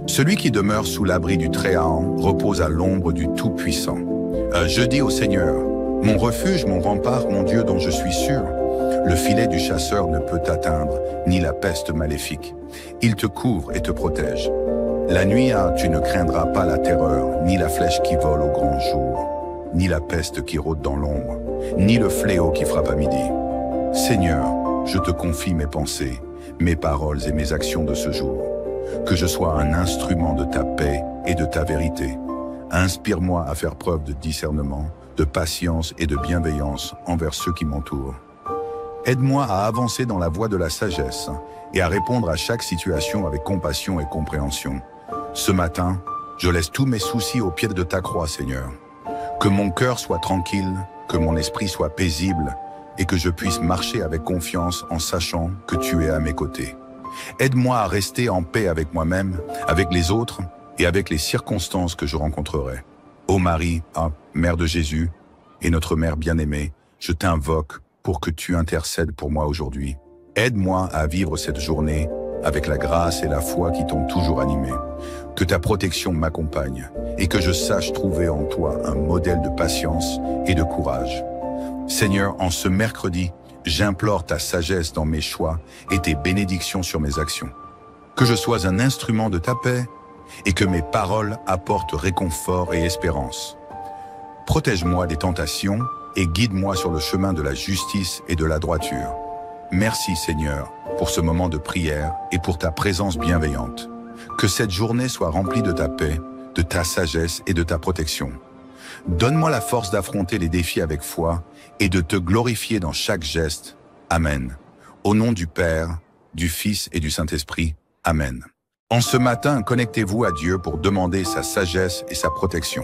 Celui qui demeure sous l'abri du Très-Haut repose à l'ombre du Tout-Puissant. Je dis au Seigneur, mon refuge, mon rempart, mon Dieu dont je suis sûr, le filet du chasseur ne peut t'atteindre, ni la peste maléfique. Il te couvre et te protège. La nuit, tu ne craindras pas la terreur, ni la flèche qui vole au grand jour, ni la peste qui rôde dans l'ombre, ni le fléau qui frappe à midi. Seigneur, je te confie mes pensées, mes paroles et mes actions de ce jour. Que je sois un instrument de ta paix et de ta vérité. Inspire-moi à faire preuve de discernement, de patience et de bienveillance envers ceux qui m'entourent. Aide-moi à avancer dans la voie de la sagesse et à répondre à chaque situation avec compassion et compréhension. Ce matin, je laisse tous mes soucis au pied de ta croix, Seigneur. Que mon cœur soit tranquille, que mon esprit soit paisible et que je puisse marcher avec confiance en sachant que tu es à mes côtés. Aide-moi à rester en paix avec moi-même, avec les autres et avec les circonstances que je rencontrerai. Ô Marie, Mère de Jésus et notre Mère bien-aimée, je t'invoque pour que tu intercèdes pour moi aujourd'hui. Aide-moi à vivre cette journée avec la grâce et la foi qui t'ont toujours animé. Que ta protection m'accompagne et que je sache trouver en toi un modèle de patience et de courage. Seigneur, en ce mercredi, j'implore ta sagesse dans mes choix et tes bénédictions sur mes actions. Que je sois un instrument de ta paix et que mes paroles apportent réconfort et espérance. Protège-moi des tentations et guide-moi sur le chemin de la justice et de la droiture. Merci Seigneur pour ce moment de prière et pour ta présence bienveillante. Que cette journée soit remplie de ta paix, de ta sagesse et de ta protection. Donne-moi la force d'affronter les défis avec foi et de te glorifier dans chaque geste. Amen. Au nom du Père, du Fils et du Saint-Esprit. Amen. En ce matin, connectez-vous à Dieu pour demander sa sagesse et sa protection.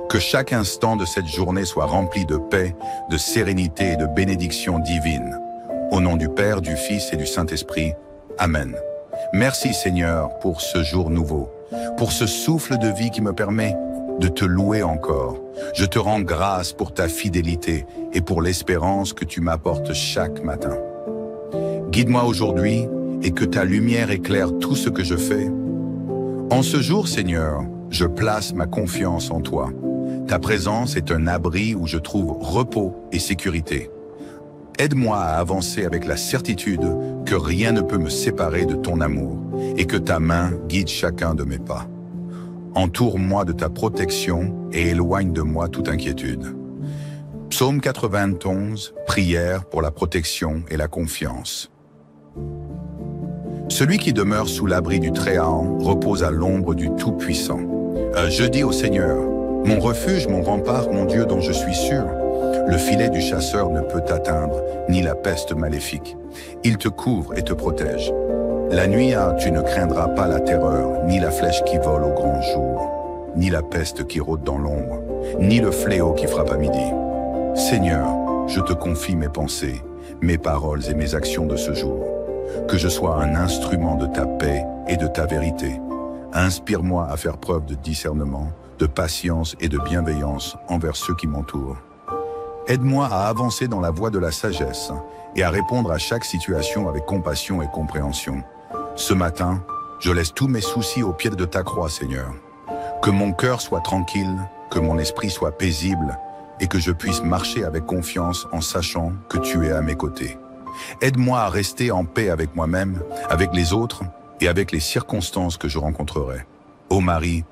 Que chaque instant de cette journée soit rempli de paix, de sérénité et de bénédictions divines. Au nom du Père, du Fils et du Saint-Esprit. Amen. Merci Seigneur pour ce jour nouveau, pour ce souffle de vie qui me permet de te louer encore. Je te rends grâce pour ta fidélité et pour l'espérance que tu m'apportes chaque matin. Guide-moi aujourd'hui et que ta lumière éclaire tout ce que je fais. En ce jour, Seigneur, je place ma confiance en toi. Ta présence est un abri où je trouve repos et sécurité. Aide-moi à avancer avec la certitude que rien ne peut me séparer de ton amour et que ta main guide chacun de mes pas. Entoure-moi de ta protection et éloigne de moi toute inquiétude. Psaume 91, prière pour la protection et la confiance. Celui qui demeure sous l'abri du Très-Haut repose à l'ombre du Tout-Puissant. Je dis au Seigneur, mon refuge, mon rempart, mon Dieu dont je suis sûr, le filet du chasseur ne peut t'atteindre, ni la peste maléfique. Il te couvre et te protège. La nuit, tu ne craindras pas la terreur, ni la flèche qui vole au grand jour, ni la peste qui rôde dans l'ombre, ni le fléau qui frappe à midi. Seigneur, je te confie mes pensées, mes paroles et mes actions de ce jour. Que je sois un instrument de ta paix et de ta vérité. Inspire-moi à faire preuve de discernement, de patience et de bienveillance envers ceux qui m'entourent. Aide-moi à avancer dans la voie de la sagesse et à répondre à chaque situation avec compassion et compréhension. Ce matin, je laisse tous mes soucis au pied de ta croix, Seigneur. Que mon cœur soit tranquille, que mon esprit soit paisible et que je puisse marcher avec confiance en sachant que tu es à mes côtés. Aide-moi à rester en paix avec moi-même, avec les autres et avec les circonstances que je rencontrerai. Ô Marie,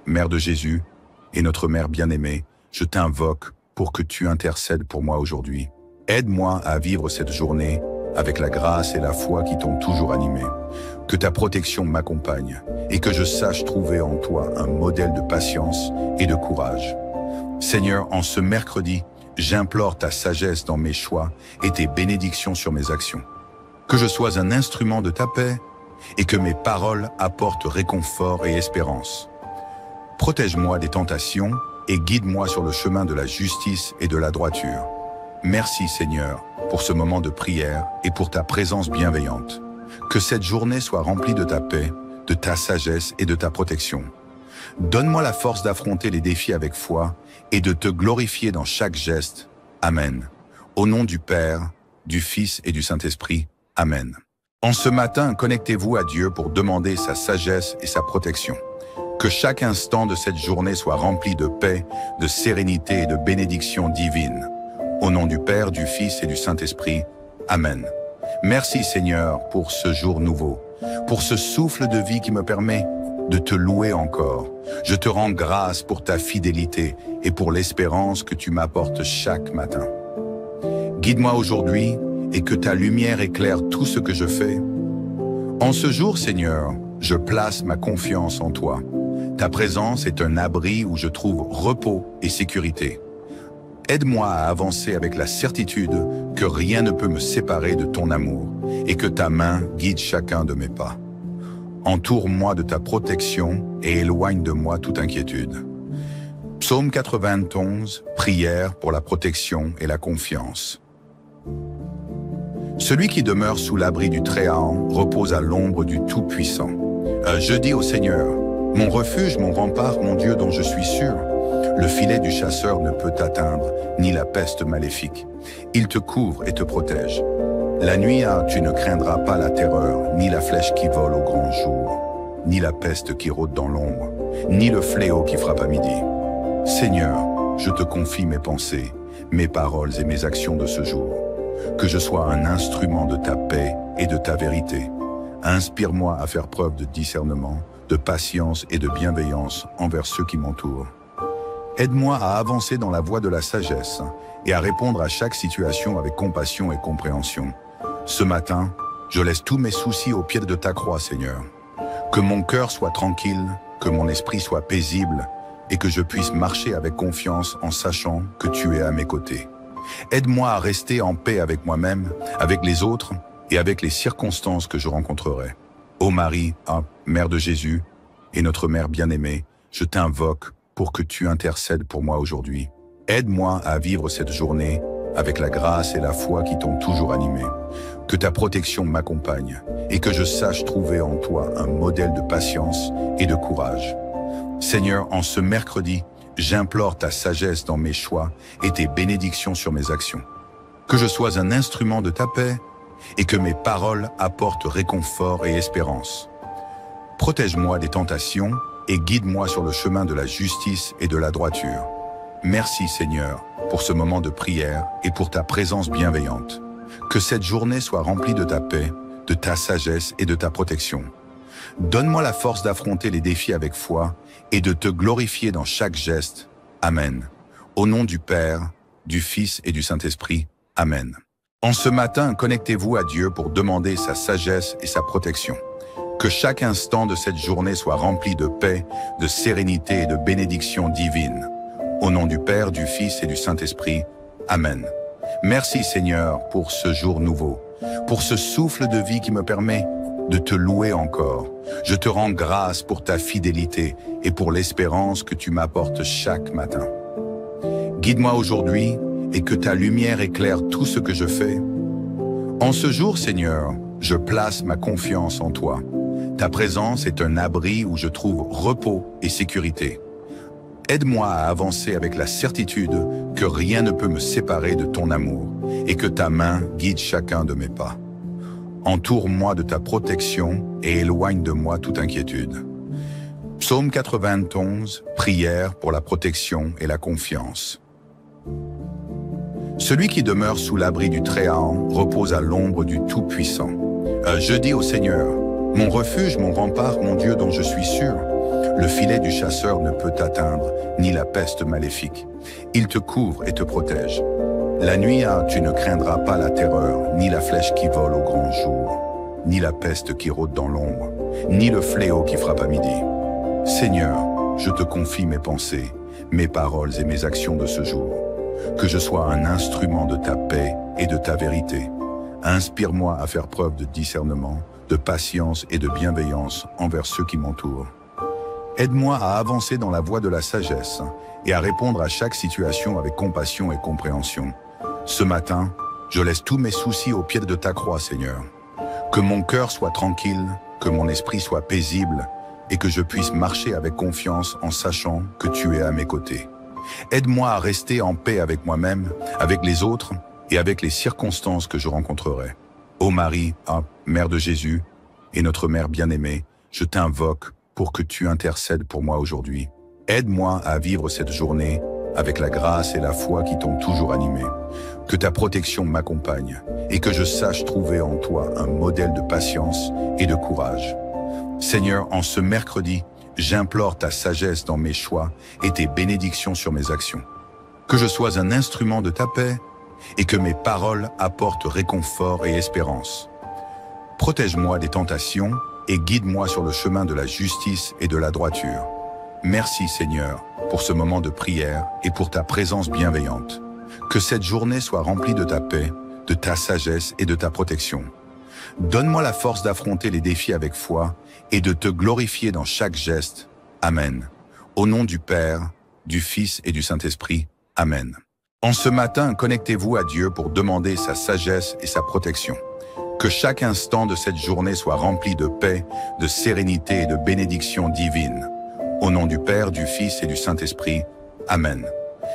Mère de Jésus et notre Mère bien-aimée, je t'invoque pour que tu intercèdes pour moi aujourd'hui. Aide-moi à vivre cette journée avec la grâce et la foi qui t'ont toujours animé. Que ta protection m'accompagne et que je sache trouver en toi un modèle de patience et de courage. Seigneur, en ce mercredi, j'implore ta sagesse dans mes choix et tes bénédictions sur mes actions. Que je sois un instrument de ta paix et que mes paroles apportent réconfort et espérance. Protège-moi des tentations et guide-moi sur le chemin de la justice et de la droiture. Merci Seigneur pour ce moment de prière et pour ta présence bienveillante. Que cette journée soit remplie de ta paix, de ta sagesse et de ta protection. Donne-moi la force d'affronter les défis avec foi et de te glorifier dans chaque geste. Amen. Au nom du Père, du Fils et du Saint-Esprit. Amen. En ce matin, connectez-vous à Dieu pour demander sa sagesse et sa protection. Que chaque instant de cette journée soit rempli de paix, de sérénité et de bénédictions divines. Au nom du Père, du Fils et du Saint-Esprit. Amen. Merci Seigneur pour ce jour nouveau, pour ce souffle de vie qui me permet de te louer encore. Je te rends grâce pour ta fidélité et pour l'espérance que tu m'apportes chaque matin. Guide-moi aujourd'hui et que ta lumière éclaire tout ce que je fais. En ce jour, Seigneur, je place ma confiance en toi. Ta présence est un abri où je trouve repos et sécurité. Aide-moi à avancer avec la certitude que rien ne peut me séparer de ton amour et que ta main guide chacun de mes pas. Entoure-moi de ta protection et éloigne de moi toute inquiétude. Psaume 91, prière pour la protection et la confiance. Celui qui demeure sous l'abri du Très-Haut repose à l'ombre du Tout-Puissant. Je dis au Seigneur, mon refuge, mon rempart, mon Dieu dont je suis sûr. Le filet du chasseur ne peut t'atteindre, ni la peste maléfique. Il te couvre et te protège. La nuit, tu ne craindras pas la terreur, ni la flèche qui vole au grand jour, ni la peste qui rôde dans l'ombre, ni le fléau qui frappe à midi. Seigneur, je te confie mes pensées, mes paroles et mes actions de ce jour. Que je sois un instrument de ta paix et de ta vérité. Inspire-moi à faire preuve de discernement, de patience et de bienveillance envers ceux qui m'entourent. Aide-moi à avancer dans la voie de la sagesse et à répondre à chaque situation avec compassion et compréhension. Ce matin, je laisse tous mes soucis au pied de ta croix, Seigneur. Que mon cœur soit tranquille, que mon esprit soit paisible et que je puisse marcher avec confiance en sachant que tu es à mes côtés. Aide-moi à rester en paix avec moi-même, avec les autres et avec les circonstances que je rencontrerai. Ô Marie, Mère de Jésus et notre Mère bien-aimée, je t'invoque pour que tu intercèdes pour moi aujourd'hui. Aide-moi à vivre cette journée avec la grâce et la foi qui t'ont toujours animé. Que ta protection m'accompagne et que je sache trouver en toi un modèle de patience et de courage. Seigneur, en ce mercredi, j'implore ta sagesse dans mes choix et tes bénédictions sur mes actions. Que je sois un instrument de ta paix et que mes paroles apportent réconfort et espérance. Protège-moi des tentations et guide-moi sur le chemin de la justice et de la droiture. Merci Seigneur pour ce moment de prière et pour ta présence bienveillante. Que cette journée soit remplie de ta paix, de ta sagesse et de ta protection. Donne-moi la force d'affronter les défis avec foi et de te glorifier dans chaque geste. Amen. Au nom du Père, du Fils et du Saint-Esprit. Amen. En ce matin, connectez-vous à Dieu pour demander sa sagesse et sa protection. Que chaque instant de cette journée soit rempli de paix, de sérénité et de bénédictions divines. Au nom du Père, du Fils et du Saint-Esprit. Amen. Merci Seigneur pour ce jour nouveau, pour ce souffle de vie qui me permet de te louer encore. Je te rends grâce pour ta fidélité et pour l'espérance que tu m'apportes chaque matin. Guide-moi aujourd'hui et que ta lumière éclaire tout ce que je fais. En ce jour, Seigneur, je place ma confiance en toi. Ta présence est un abri où je trouve repos et sécurité. Aide-moi à avancer avec la certitude que rien ne peut me séparer de ton amour et que ta main guide chacun de mes pas. Entoure-moi de ta protection et éloigne de moi toute inquiétude. Psaume 91, prière pour la protection et la confiance. Celui qui demeure sous l'abri du Très-Haut repose à l'ombre du Tout-Puissant. Je dis au Seigneur, mon refuge, mon rempart, mon Dieu dont je suis sûr. Le filet du chasseur ne peut t'atteindre, ni la peste maléfique. Il te couvre et te protège. La nuit, tu ne craindras pas la terreur, ni la flèche qui vole au grand jour, ni la peste qui rôde dans l'ombre, ni le fléau qui frappe à midi. Seigneur, je te confie mes pensées, mes paroles et mes actions de ce jour. que je sois un instrument de ta paix et de ta vérité. Inspire-moi à faire preuve de discernement, de patience et de bienveillance envers ceux qui m'entourent. Aide-moi à avancer dans la voie de la sagesse et à répondre à chaque situation avec compassion et compréhension. Ce matin, je laisse tous mes soucis au pied de ta croix, Seigneur. Que mon cœur soit tranquille, que mon esprit soit paisible et que je puisse marcher avec confiance en sachant que tu es à mes côtés. Aide-moi à rester en paix avec moi-même, avec les autres et avec les circonstances que je rencontrerai. Ô Marie, Mère de Jésus et notre Mère bien-aimée, je t'invoque pour que tu intercèdes pour moi aujourd'hui. Aide-moi à vivre cette journée avec la grâce et la foi qui t'ont toujours animé. Que ta protection m'accompagne et que je sache trouver en toi un modèle de patience et de courage. Seigneur, en ce mercredi, j'implore ta sagesse dans mes choix et tes bénédictions sur mes actions. Que je sois un instrument de ta paix et que mes paroles apportent réconfort et espérance. Protège-moi des tentations et guide-moi sur le chemin de la justice et de la droiture. Merci Seigneur pour ce moment de prière et pour ta présence bienveillante. Que cette journée soit remplie de ta paix, de ta sagesse et de ta protection. Donne-moi la force d'affronter les défis avec foi et de te glorifier dans chaque geste. Amen. Au nom du Père, du Fils et du Saint-Esprit. Amen. En ce matin, connectez-vous à Dieu pour demander sa sagesse et sa protection. Que chaque instant de cette journée soit rempli de paix, de sérénité et de bénédictions divines. Au nom du Père, du Fils et du Saint-Esprit. Amen.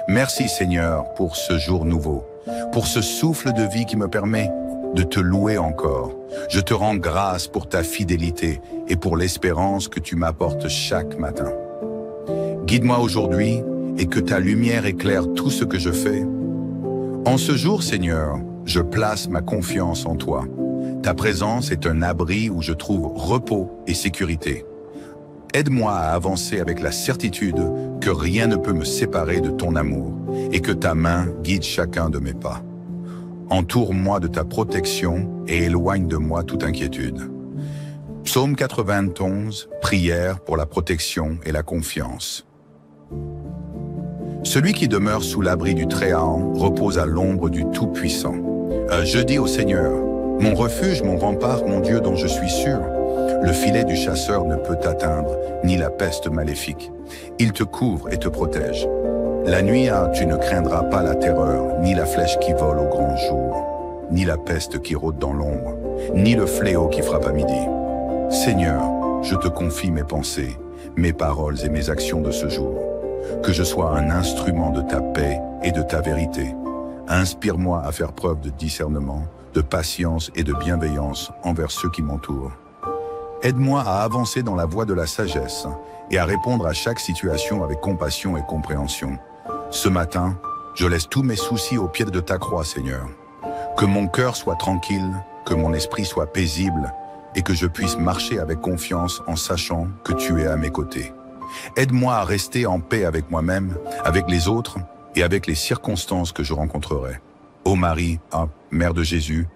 Merci Seigneur pour ce jour nouveau, pour ce souffle de vie qui me permet de te louer encore. Je te rends grâce pour ta fidélité et pour l'espérance que tu m'apportes chaque matin. Guide-moi aujourd'hui et que ta lumière éclaire tout ce que je fais. En ce jour, Seigneur, je place ma confiance en toi. Ta présence est un abri où je trouve repos et sécurité. Aide-moi à avancer avec la certitude que rien ne peut me séparer de ton amour et que ta main guide chacun de mes pas. Entoure-moi de ta protection et éloigne de moi toute inquiétude. Psaume 91, prière pour la protection et la confiance. Celui qui demeure sous l'abri du Très-Haut repose à l'ombre du Tout-Puissant. Je dis au Seigneur, mon refuge, mon rempart, mon Dieu dont je suis sûr. Le filet du chasseur ne peut t'atteindre, ni la peste maléfique. Il te couvre et te protège. La nuit, tu ne craindras pas la terreur, ni la flèche qui vole au grand jour, ni la peste qui rôde dans l'ombre, ni le fléau qui frappe à midi. Seigneur, je te confie mes pensées, mes paroles et mes actions de ce jour. Que je sois un instrument de ta paix et de ta vérité. Inspire-moi à faire preuve de discernement, de patience et de bienveillance envers ceux qui m'entourent. Aide-moi à avancer dans la voie de la sagesse et à répondre à chaque situation avec compassion et compréhension. Ce matin, je laisse tous mes soucis au pied de ta croix, Seigneur. Que mon cœur soit tranquille, que mon esprit soit paisible et que je puisse marcher avec confiance en sachant que tu es à mes côtés. Aide-moi à rester en paix avec moi-même, avec les autres et avec les circonstances que je rencontrerai. Ô Marie, Mère de Jésus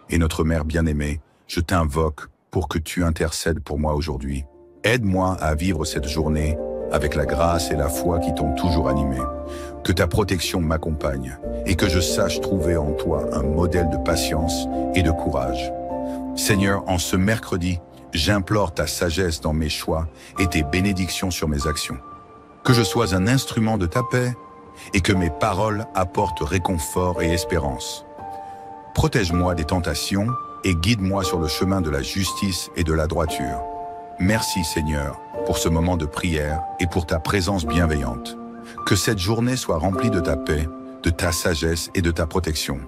et notre Mère bien-aimée, je t'invoque pour que tu intercèdes pour moi aujourd'hui. Aide-moi à vivre cette journée avec la grâce et la foi qui t'ont toujours animé. Que ta protection m'accompagne et que je sache trouver en toi un modèle de patience et de courage. Seigneur, en ce mercredi, j'implore ta sagesse dans mes choix et tes bénédictions sur mes actions. Que je sois un instrument de ta paix et que mes paroles apportent réconfort et espérance. Protège-moi des tentations et guide-moi sur le chemin de la justice et de la droiture. Merci Seigneur pour ce moment de prière et pour ta présence bienveillante. Que cette journée soit remplie de ta paix, de ta sagesse et de ta protection.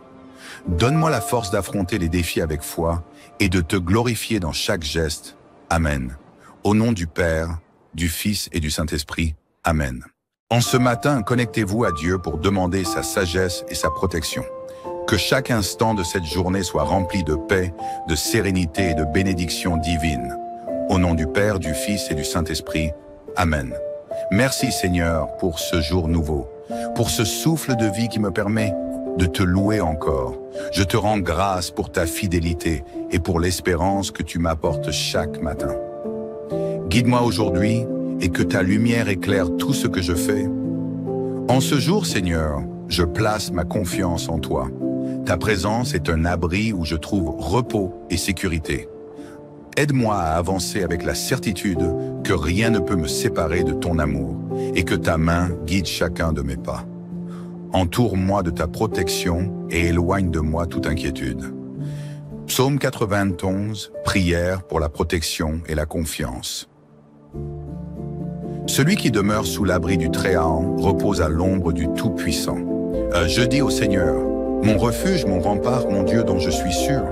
Donne-moi la force d'affronter les défis avec foi et de te glorifier dans chaque geste. Amen. Au nom du Père, du Fils et du Saint-Esprit. Amen. En ce matin, connectez-vous à Dieu pour demander sa sagesse et sa protection. Que chaque instant de cette journée soit rempli de paix, de sérénité et de bénédictions divines. Au nom du Père, du Fils et du Saint-Esprit. Amen. Merci Seigneur pour ce jour nouveau, pour ce souffle de vie qui me permet de te louer encore. Je te rends grâce pour ta fidélité et pour l'espérance que tu m'apportes chaque matin. Guide-moi aujourd'hui et que ta lumière éclaire tout ce que je fais. En ce jour, Seigneur, je place ma confiance en toi. Ta présence est un abri où je trouve repos et sécurité. Aide-moi à avancer avec la certitude que rien ne peut me séparer de ton amour et que ta main guide chacun de mes pas. Entoure-moi de ta protection et éloigne de moi toute inquiétude. Psaume 91, prière pour la protection et la confiance. Celui qui demeure sous l'abri du Très-Haut repose à l'ombre du Tout-Puissant. Je dis au Seigneur, mon refuge, mon rempart, mon Dieu dont je suis sûr.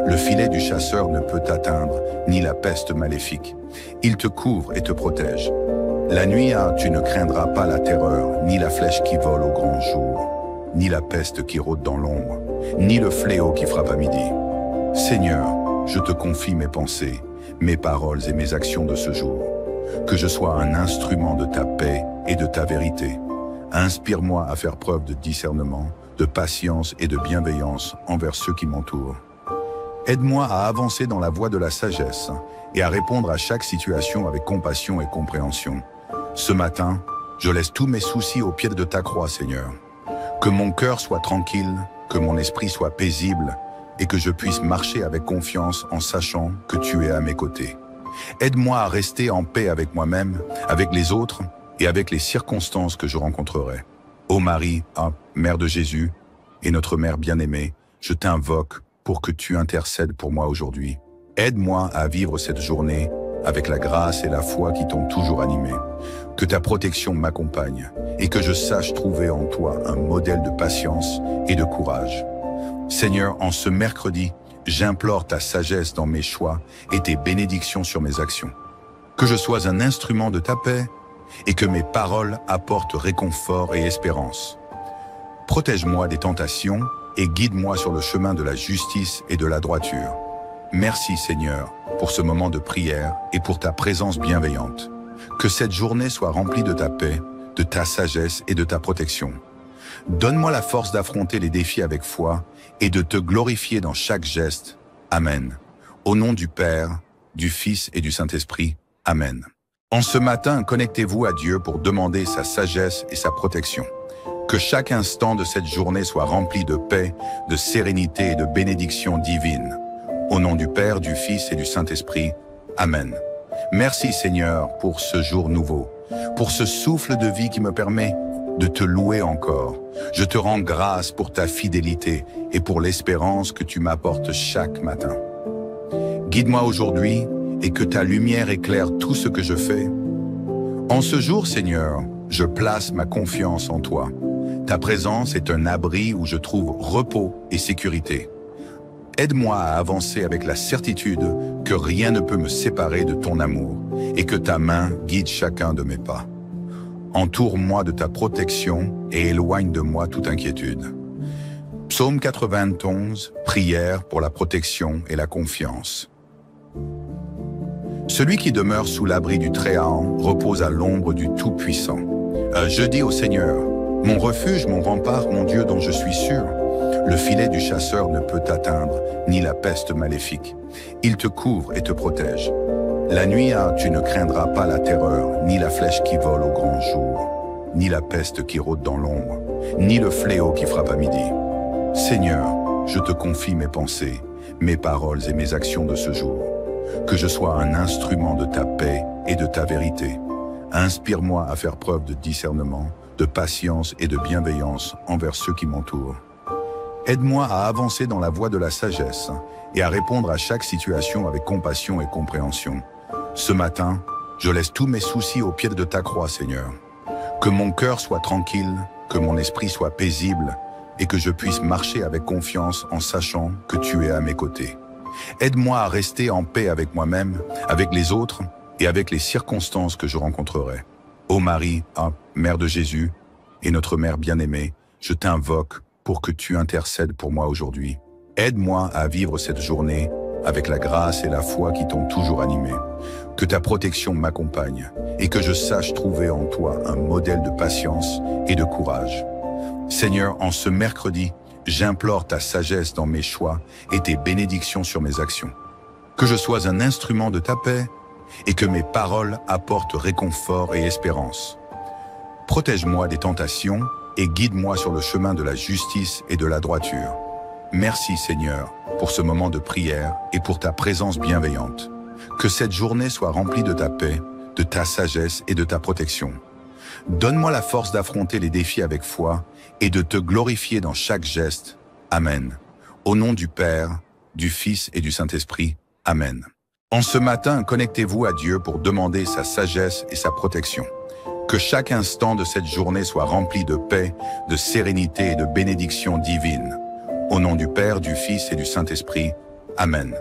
Le filet du chasseur ne peut t'atteindre, ni la peste maléfique. Il te couvre et te protège. La nuit, tu ne craindras pas la terreur, ni la flèche qui vole au grand jour, ni la peste qui rôde dans l'ombre, ni le fléau qui frappe à midi. Seigneur, je te confie mes pensées, mes paroles et mes actions de ce jour. Que je sois un instrument de ta paix et de ta vérité. Inspire-moi à faire preuve de discernement, de patience et de bienveillance envers ceux qui m'entourent. Aide-moi à avancer dans la voie de la sagesse et à répondre à chaque situation avec compassion et compréhension. Ce matin, je laisse tous mes soucis au pied de ta croix, Seigneur. Que mon cœur soit tranquille, que mon esprit soit paisible et que je puisse marcher avec confiance en sachant que tu es à mes côtés. Aide-moi à rester en paix avec moi-même, avec les autres et avec les circonstances que je rencontrerai. Ô Marie, Mère de Jésus et notre Mère bien-aimée, je t'invoque pour que tu intercèdes pour moi aujourd'hui. Aide-moi à vivre cette journée avec la grâce et la foi qui t'ont toujours animé. Que ta protection m'accompagne et que je sache trouver en toi un modèle de patience et de courage. Seigneur, en ce mercredi, j'implore ta sagesse dans mes choix et tes bénédictions sur mes actions. Que je sois un instrument de ta paix et que mes paroles apportent réconfort et espérance. Protège-moi des tentations et guide-moi sur le chemin de la justice et de la droiture. Merci Seigneur pour ce moment de prière et pour ta présence bienveillante. Que cette journée soit remplie de ta paix, de ta sagesse et de ta protection. Donne-moi la force d'affronter les défis avec foi et de te glorifier dans chaque geste. Amen. Au nom du Père, du Fils et du Saint-Esprit. Amen. En ce matin, connectez-vous à Dieu pour demander sa sagesse et sa protection. Que chaque instant de cette journée soit rempli de paix, de sérénité et de bénédictions divines. Au nom du Père, du Fils et du Saint-Esprit. Amen. Merci Seigneur pour ce jour nouveau, pour ce souffle de vie qui me permet de te louer encore. Je te rends grâce pour ta fidélité et pour l'espérance que tu m'apportes chaque matin. Guide-moi aujourd'hui et que ta lumière éclaire tout ce que je fais. En ce jour, Seigneur, je place ma confiance en toi. Ta présence est un abri où je trouve repos et sécurité. Aide-moi à avancer avec la certitude que rien ne peut me séparer de ton amour et que ta main guide chacun de mes pas. Entoure-moi de ta protection et éloigne de moi toute inquiétude. Psaume 91, prière pour la protection et la confiance. Celui qui demeure sous l'abri du Très-Haut repose à l'ombre du Tout-Puissant. Je dis au Seigneur, mon refuge, mon rempart, mon Dieu dont je suis sûr. Le filet du chasseur ne peut t'atteindre, ni la peste maléfique. Il te couvre et te protège. La nuit, tu ne craindras pas la terreur, ni la flèche qui vole au grand jour, ni la peste qui rôde dans l'ombre, ni le fléau qui frappe à midi. Seigneur, je te confie mes pensées, mes paroles et mes actions de ce jour. Que je sois un instrument de ta paix et de ta vérité. Inspire-moi à faire preuve de discernement, de patience et de bienveillance envers ceux qui m'entourent. Aide-moi à avancer dans la voie de la sagesse et à répondre à chaque situation avec compassion et compréhension. Ce matin, je laisse tous mes soucis au pied de ta croix, Seigneur. Que mon cœur soit tranquille, que mon esprit soit paisible et que je puisse marcher avec confiance en sachant que tu es à mes côtés. Aide-moi à rester en paix avec moi-même, avec les autres et avec les circonstances que je rencontrerai. Ô Marie, Mère de Jésus et notre Mère bien-aimée, je t'invoque pour que tu intercèdes pour moi aujourd'hui. Aide-moi à vivre cette journée avec la grâce et la foi qui t'ont toujours animé. Que ta protection m'accompagne et que je sache trouver en toi un modèle de patience et de courage. Seigneur, en ce mercredi, j'implore ta sagesse dans mes choix et tes bénédictions sur mes actions. Que je sois un instrument de ta paix et que mes paroles apportent réconfort et espérance. Protège-moi des tentations et guide-moi sur le chemin de la justice et de la droiture. Merci Seigneur pour ce moment de prière et pour ta présence bienveillante. Que cette journée soit remplie de ta paix, de ta sagesse et de ta protection. Donne-moi la force d'affronter les défis avec foi et de te glorifier dans chaque geste. Amen. Au nom du Père, du Fils et du Saint-Esprit. Amen. En ce matin, connectez-vous à Dieu pour demander sa sagesse et sa protection. Que chaque instant de cette journée soit rempli de paix, de sérénité et de bénédiction divine. Au nom du Père, du Fils et du Saint-Esprit. Amen.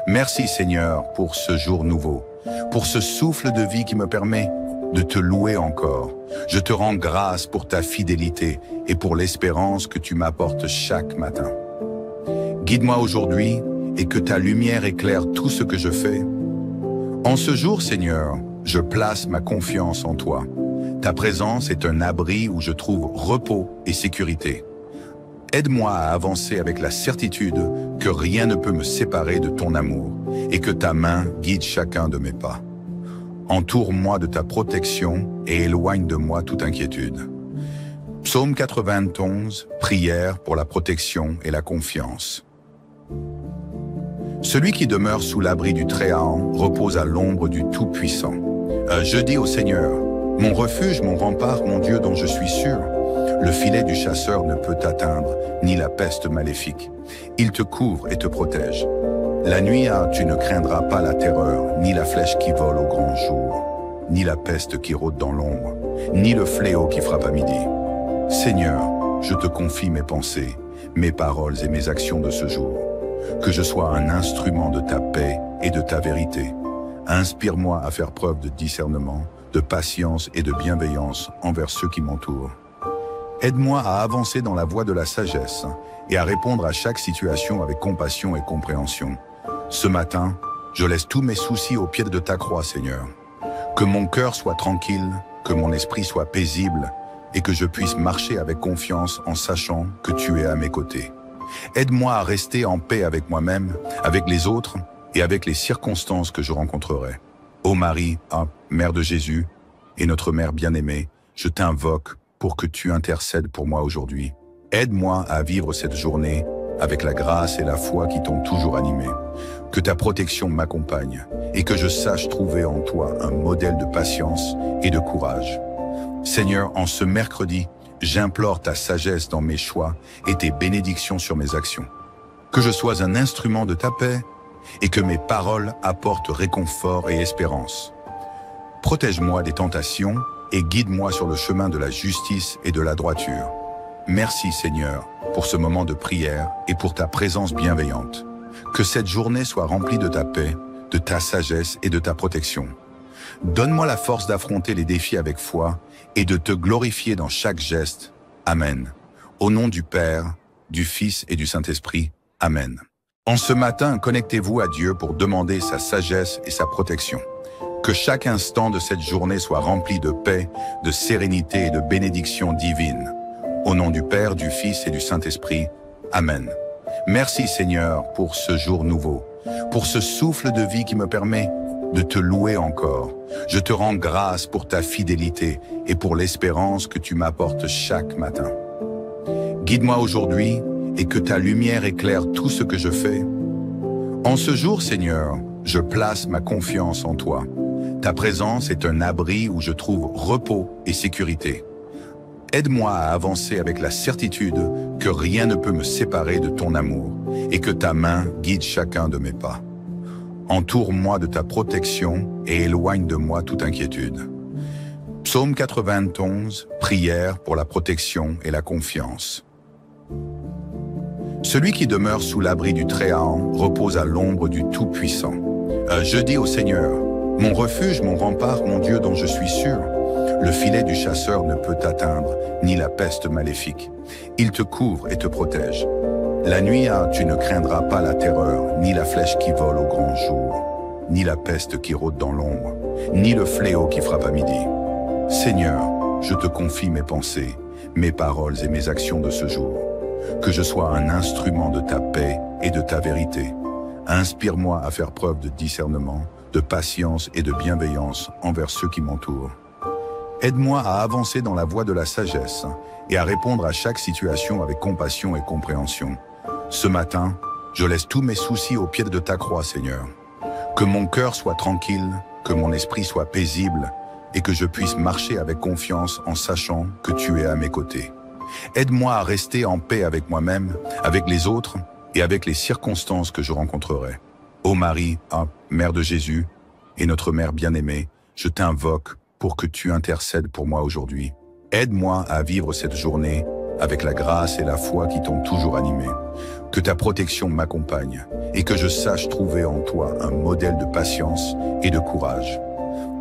Merci Seigneur pour ce jour nouveau, pour ce souffle de vie qui me permet de te louer encore. Je te rends grâce pour ta fidélité et pour l'espérance que tu m'apportes chaque matin. Guide-moi aujourd'hui et que ta lumière éclaire tout ce que je fais. En ce jour, Seigneur, je place ma confiance en toi. Ta présence est un abri où je trouve repos et sécurité. Aide-moi à avancer avec la certitude que rien ne peut me séparer de ton amour et que ta main guide chacun de mes pas. Entoure-moi de ta protection et éloigne de moi toute inquiétude. Psaume 91, prière pour la protection et la confiance. Celui qui demeure sous l'abri du Très-Haut repose à l'ombre du Tout-Puissant. Je dis au Seigneur, mon refuge, mon rempart, mon Dieu dont je suis sûr. Le filet du chasseur ne peut t'atteindre, ni la peste maléfique. Il te couvre et te protège. La nuit, tu ne craindras pas la terreur, ni la flèche qui vole au grand jour, ni la peste qui rôde dans l'ombre, ni le fléau qui frappe à midi. Seigneur, je te confie mes pensées, mes paroles et mes actions de ce jour. Que je sois un instrument de ta paix et de ta vérité. Inspire-moi à faire preuve de discernement, de patience et de bienveillance envers ceux qui m'entourent. Aide-moi à avancer dans la voie de la sagesse et à répondre à chaque situation avec compassion et compréhension. Ce matin, je laisse tous mes soucis au pied de ta croix, Seigneur. Que mon cœur soit tranquille, que mon esprit soit paisible et que je puisse marcher avec confiance en sachant que tu es à mes côtés. Aide-moi à rester en paix avec moi-même, avec les autres et avec les circonstances que je rencontrerai. Ô Marie, Mère de Jésus et notre Mère bien-aimée, je t'invoque pour que tu intercèdes pour moi aujourd'hui. Aide-moi à vivre cette journée avec la grâce et la foi qui t'ont toujours animé. Que ta protection m'accompagne et que je sache trouver en toi un modèle de patience et de courage. Seigneur, en ce mercredi, j'implore ta sagesse dans mes choix et tes bénédictions sur mes actions. Que je sois un instrument de ta paix et que mes paroles apportent réconfort et espérance. Protège-moi des tentations et guide-moi sur le chemin de la justice et de la droiture. Merci Seigneur pour ce moment de prière et pour ta présence bienveillante. Que cette journée soit remplie de ta paix, de ta sagesse et de ta protection. Donne-moi la force d'affronter les défis avec foi et de te glorifier dans chaque geste. Amen. Au nom du Père, du Fils et du Saint-Esprit. Amen. En ce matin, connectez-vous à Dieu pour demander sa sagesse et sa protection. Que chaque instant de cette journée soit rempli de paix, de sérénité et de bénédiction divine. Au nom du Père, du Fils et du Saint-Esprit. Amen. Merci Seigneur pour ce jour nouveau, pour ce souffle de vie qui me permet de te louer encore. Je te rends grâce pour ta fidélité et pour l'espérance que tu m'apportes chaque matin. Guide-moi aujourd'hui et que ta lumière éclaire tout ce que je fais. En ce jour, Seigneur, je place ma confiance en toi. Ta présence est un abri où je trouve repos et sécurité. Aide-moi à avancer avec la certitude que rien ne peut me séparer de ton amour et que ta main guide chacun de mes pas. Entoure-moi de ta protection et éloigne de moi toute inquiétude. Psaume 91, prière pour la protection et la confiance. Celui qui demeure sous l'abri du Très-Haut repose à l'ombre du Tout-Puissant. Je dis au Seigneur, mon refuge, mon rempart, mon Dieu dont je suis sûr. Le filet du chasseur ne peut t'atteindre, ni la peste maléfique. Il te couvre et te protège. La nuit, tu ne craindras pas la terreur, ni la flèche qui vole au grand jour, ni la peste qui rôde dans l'ombre, ni le fléau qui frappe à midi. Seigneur, je te confie mes pensées, mes paroles et mes actions de ce jour. Que je sois un instrument de ta paix et de ta vérité. Inspire-moi à faire preuve de discernement, de patience et de bienveillance envers ceux qui m'entourent. Aide-moi à avancer dans la voie de la sagesse et à répondre à chaque situation avec compassion et compréhension. Ce matin, je laisse tous mes soucis au pied de ta croix, Seigneur. Que mon cœur soit tranquille, que mon esprit soit paisible et que je puisse marcher avec confiance en sachant que tu es à mes côtés. Aide-moi à rester en paix avec moi-même, avec les autres et avec les circonstances que je rencontrerai. Ô Marie, Mère de Jésus et notre Mère bien-aimée, je t'invoque pour que tu intercèdes pour moi aujourd'hui. Aide-moi à vivre cette journée avec la grâce et la foi qui t'ont toujours animé. Que ta protection m'accompagne et que je sache trouver en toi un modèle de patience et de courage.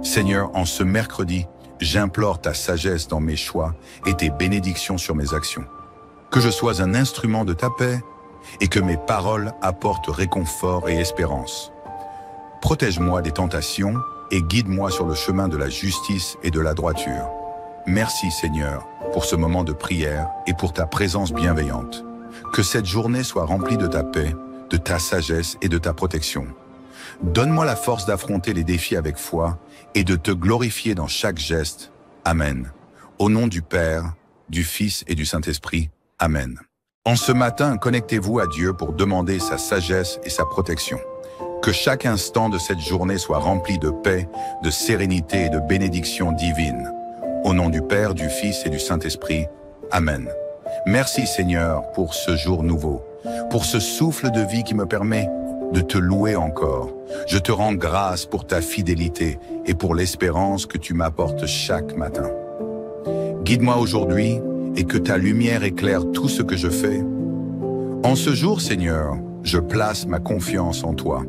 Seigneur, en ce mercredi, j'implore ta sagesse dans mes choix et tes bénédictions sur mes actions. Que je sois un instrument de ta paix et que mes paroles apportent réconfort et espérance. Protège-moi des tentations et guide-moi sur le chemin de la justice et de la droiture. Merci Seigneur pour ce moment de prière et pour ta présence bienveillante. Que cette journée soit remplie de ta paix, de ta sagesse et de ta protection. Donne-moi la force d'affronter les défis avec foi et de te glorifier dans chaque geste. Amen. Au nom du Père, du Fils et du Saint-Esprit. Amen. En ce matin, connectez-vous à Dieu pour demander sa sagesse et sa protection. Que chaque instant de cette journée soit rempli de paix, de sérénité et de bénédictions divines. Au nom du Père, du Fils et du Saint-Esprit. Amen. Merci Seigneur pour ce jour nouveau, pour ce souffle de vie qui me permet de te louer encore. Je te rends grâce pour ta fidélité et pour l'espérance que tu m'apportes chaque matin. Guide-moi aujourd'hui et que ta lumière éclaire tout ce que je fais. En ce jour, Seigneur, je place ma confiance en toi.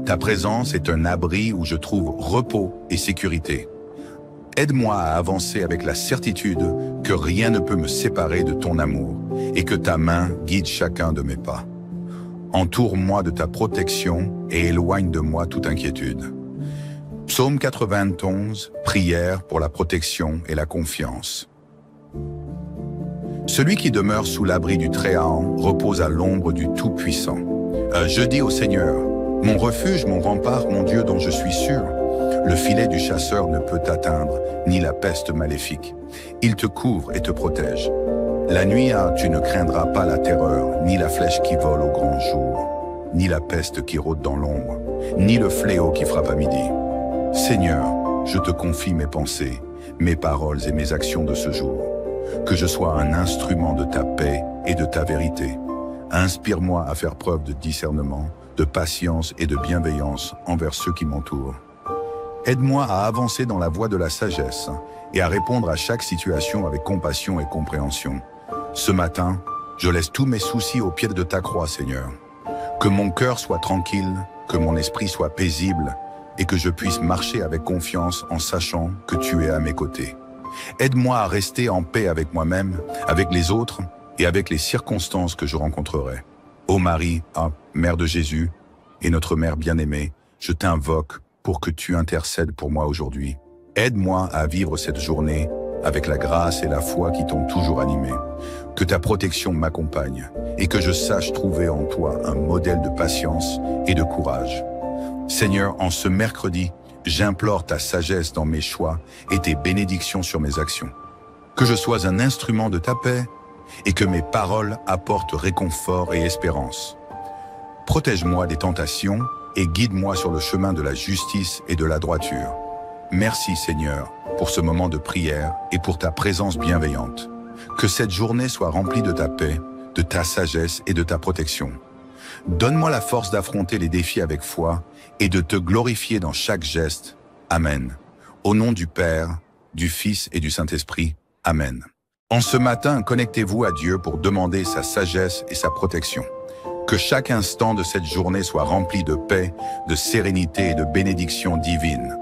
Ta présence est un abri où je trouve repos et sécurité. Aide-moi à avancer avec la certitude que rien ne peut me séparer de ton amour et que ta main guide chacun de mes pas. Entoure-moi de ta protection et éloigne de moi toute inquiétude. Psaume 91, prière pour la protection et la confiance. Celui qui demeure sous l'abri du Très-Haut repose à l'ombre du Tout-Puissant. Je dis au Seigneur, mon refuge, mon rempart, mon Dieu dont je suis sûr. Le filet du chasseur ne peut t'atteindre, ni la peste maléfique. Il te couvre et te protège. La nuit, tu ne craindras pas la terreur, ni la flèche qui vole au grand jour, ni la peste qui rôde dans l'ombre, ni le fléau qui frappe à midi. Seigneur, je te confie mes pensées, mes paroles et mes actions de ce jour. Que je sois un instrument de ta paix et de ta vérité. Inspire-moi à faire preuve de discernement, de patience et de bienveillance envers ceux qui m'entourent. Aide-moi à avancer dans la voie de la sagesse et à répondre à chaque situation avec compassion et compréhension. Ce matin, je laisse tous mes soucis au pied de ta croix, Seigneur. Que mon cœur soit tranquille, que mon esprit soit paisible et que je puisse marcher avec confiance en sachant que tu es à mes côtés. Aide-moi à rester en paix avec moi-même, avec les autres et avec les circonstances que je rencontrerai. Ô Marie, Mère de Jésus et notre Mère bien-aimée, je t'invoque pour que tu intercèdes pour moi aujourd'hui. Aide-moi à vivre cette journée avec la grâce et la foi qui t'ont toujours animé. Que ta protection m'accompagne et que je sache trouver en toi un modèle de patience et de courage. Seigneur, en ce mercredi, j'implore ta sagesse dans mes choix et tes bénédictions sur mes actions. Que je sois un instrument de ta paix et que mes paroles apportent réconfort et espérance. Protège-moi des tentations et guide-moi sur le chemin de la justice et de la droiture. Merci Seigneur pour ce moment de prière et pour ta présence bienveillante. Que cette journée soit remplie de ta paix, de ta sagesse et de ta protection. Donne-moi la force d'affronter les défis avec foi et de te glorifier dans chaque geste. Amen. Au nom du Père, du Fils et du Saint-Esprit. Amen. En ce matin, connectez-vous à Dieu pour demander sa sagesse et sa protection. Que chaque instant de cette journée soit rempli de paix, de sérénité et de bénédictions divines.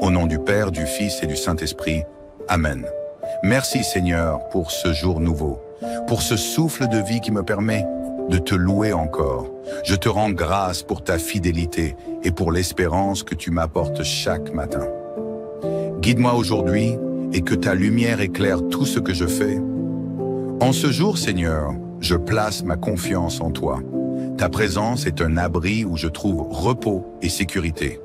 Au nom du Père, du Fils et du Saint-Esprit. Amen. Merci Seigneur pour ce jour nouveau, pour ce souffle de vie qui me permet de te louer encore. Je te rends grâce pour ta fidélité et pour l'espérance que tu m'apportes chaque matin. Guide-moi aujourd'hui et que ta lumière éclaire tout ce que je fais. En ce jour, Seigneur, je place ma confiance en toi. Ta présence est un abri où je trouve repos et sécurité.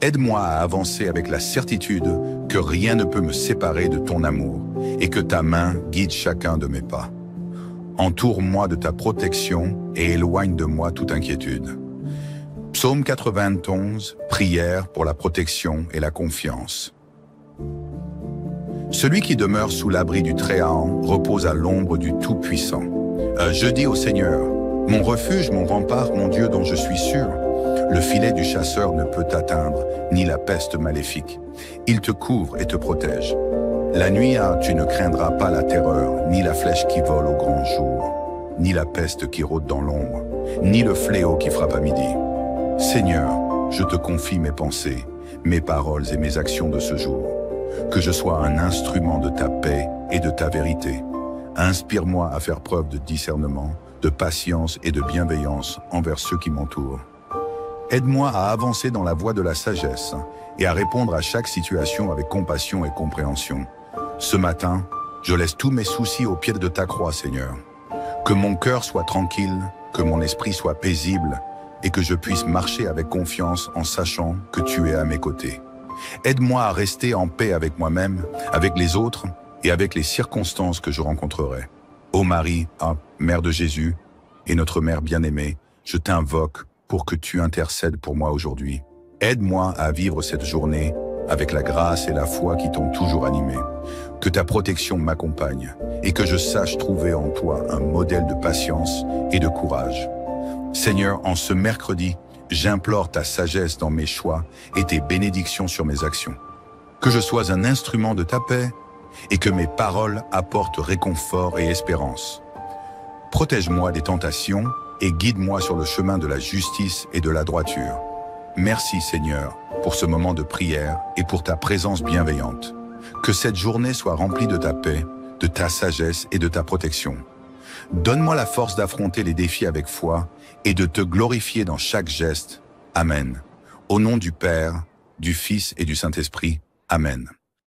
Aide-moi à avancer avec la certitude que rien ne peut me séparer de ton amour et que ta main guide chacun de mes pas. Entoure-moi de ta protection et éloigne de moi toute inquiétude. Psaume 91, prière pour la protection et la confiance. Celui qui demeure sous l'abri du Très-Haut repose à l'ombre du Tout-Puissant. Je dis au Seigneur, mon refuge, mon rempart, mon Dieu dont je suis sûr. Le filet du chasseur ne peut t'atteindre, ni la peste maléfique. Il te couvre et te protège. La nuit, tu ne craindras pas la terreur, ni la flèche qui vole au grand jour, ni la peste qui rôde dans l'ombre, ni le fléau qui frappe à midi. Seigneur, je te confie mes pensées, mes paroles et mes actions de ce jour. Que je sois un instrument de ta paix et de ta vérité. Inspire-moi à faire preuve de discernement, de patience et de bienveillance envers ceux qui m'entourent. Aide-moi à avancer dans la voie de la sagesse et à répondre à chaque situation avec compassion et compréhension. Ce matin, je laisse tous mes soucis au pied de ta croix, Seigneur. Que mon cœur soit tranquille, que mon esprit soit paisible et que je puisse marcher avec confiance en sachant que tu es à mes côtés. Aide-moi à rester en paix avec moi-même, avec les autres et avec les circonstances que je rencontrerai. Ô Marie, Mère de Jésus et notre Mère bien-aimée, je t'invoque pour que tu intercèdes pour moi aujourd'hui. Aide-moi à vivre cette journée avec la grâce et la foi qui t'ont toujours animé. Que ta protection m'accompagne et que je sache trouver en toi un modèle de patience et de courage. Seigneur, en ce mercredi, j'implore ta sagesse dans mes choix et tes bénédictions sur mes actions. Que je sois un instrument de ta paix et que mes paroles apportent réconfort et espérance. Protège-moi des tentations et guide-moi sur le chemin de la justice et de la droiture. Merci Seigneur pour ce moment de prière et pour ta présence bienveillante. Que cette journée soit remplie de ta paix, de ta sagesse et de ta protection. Donne-moi la force d'affronter les défis avec foi et de te glorifier dans chaque geste. Amen. Au nom du Père, du Fils et du Saint-Esprit. Amen.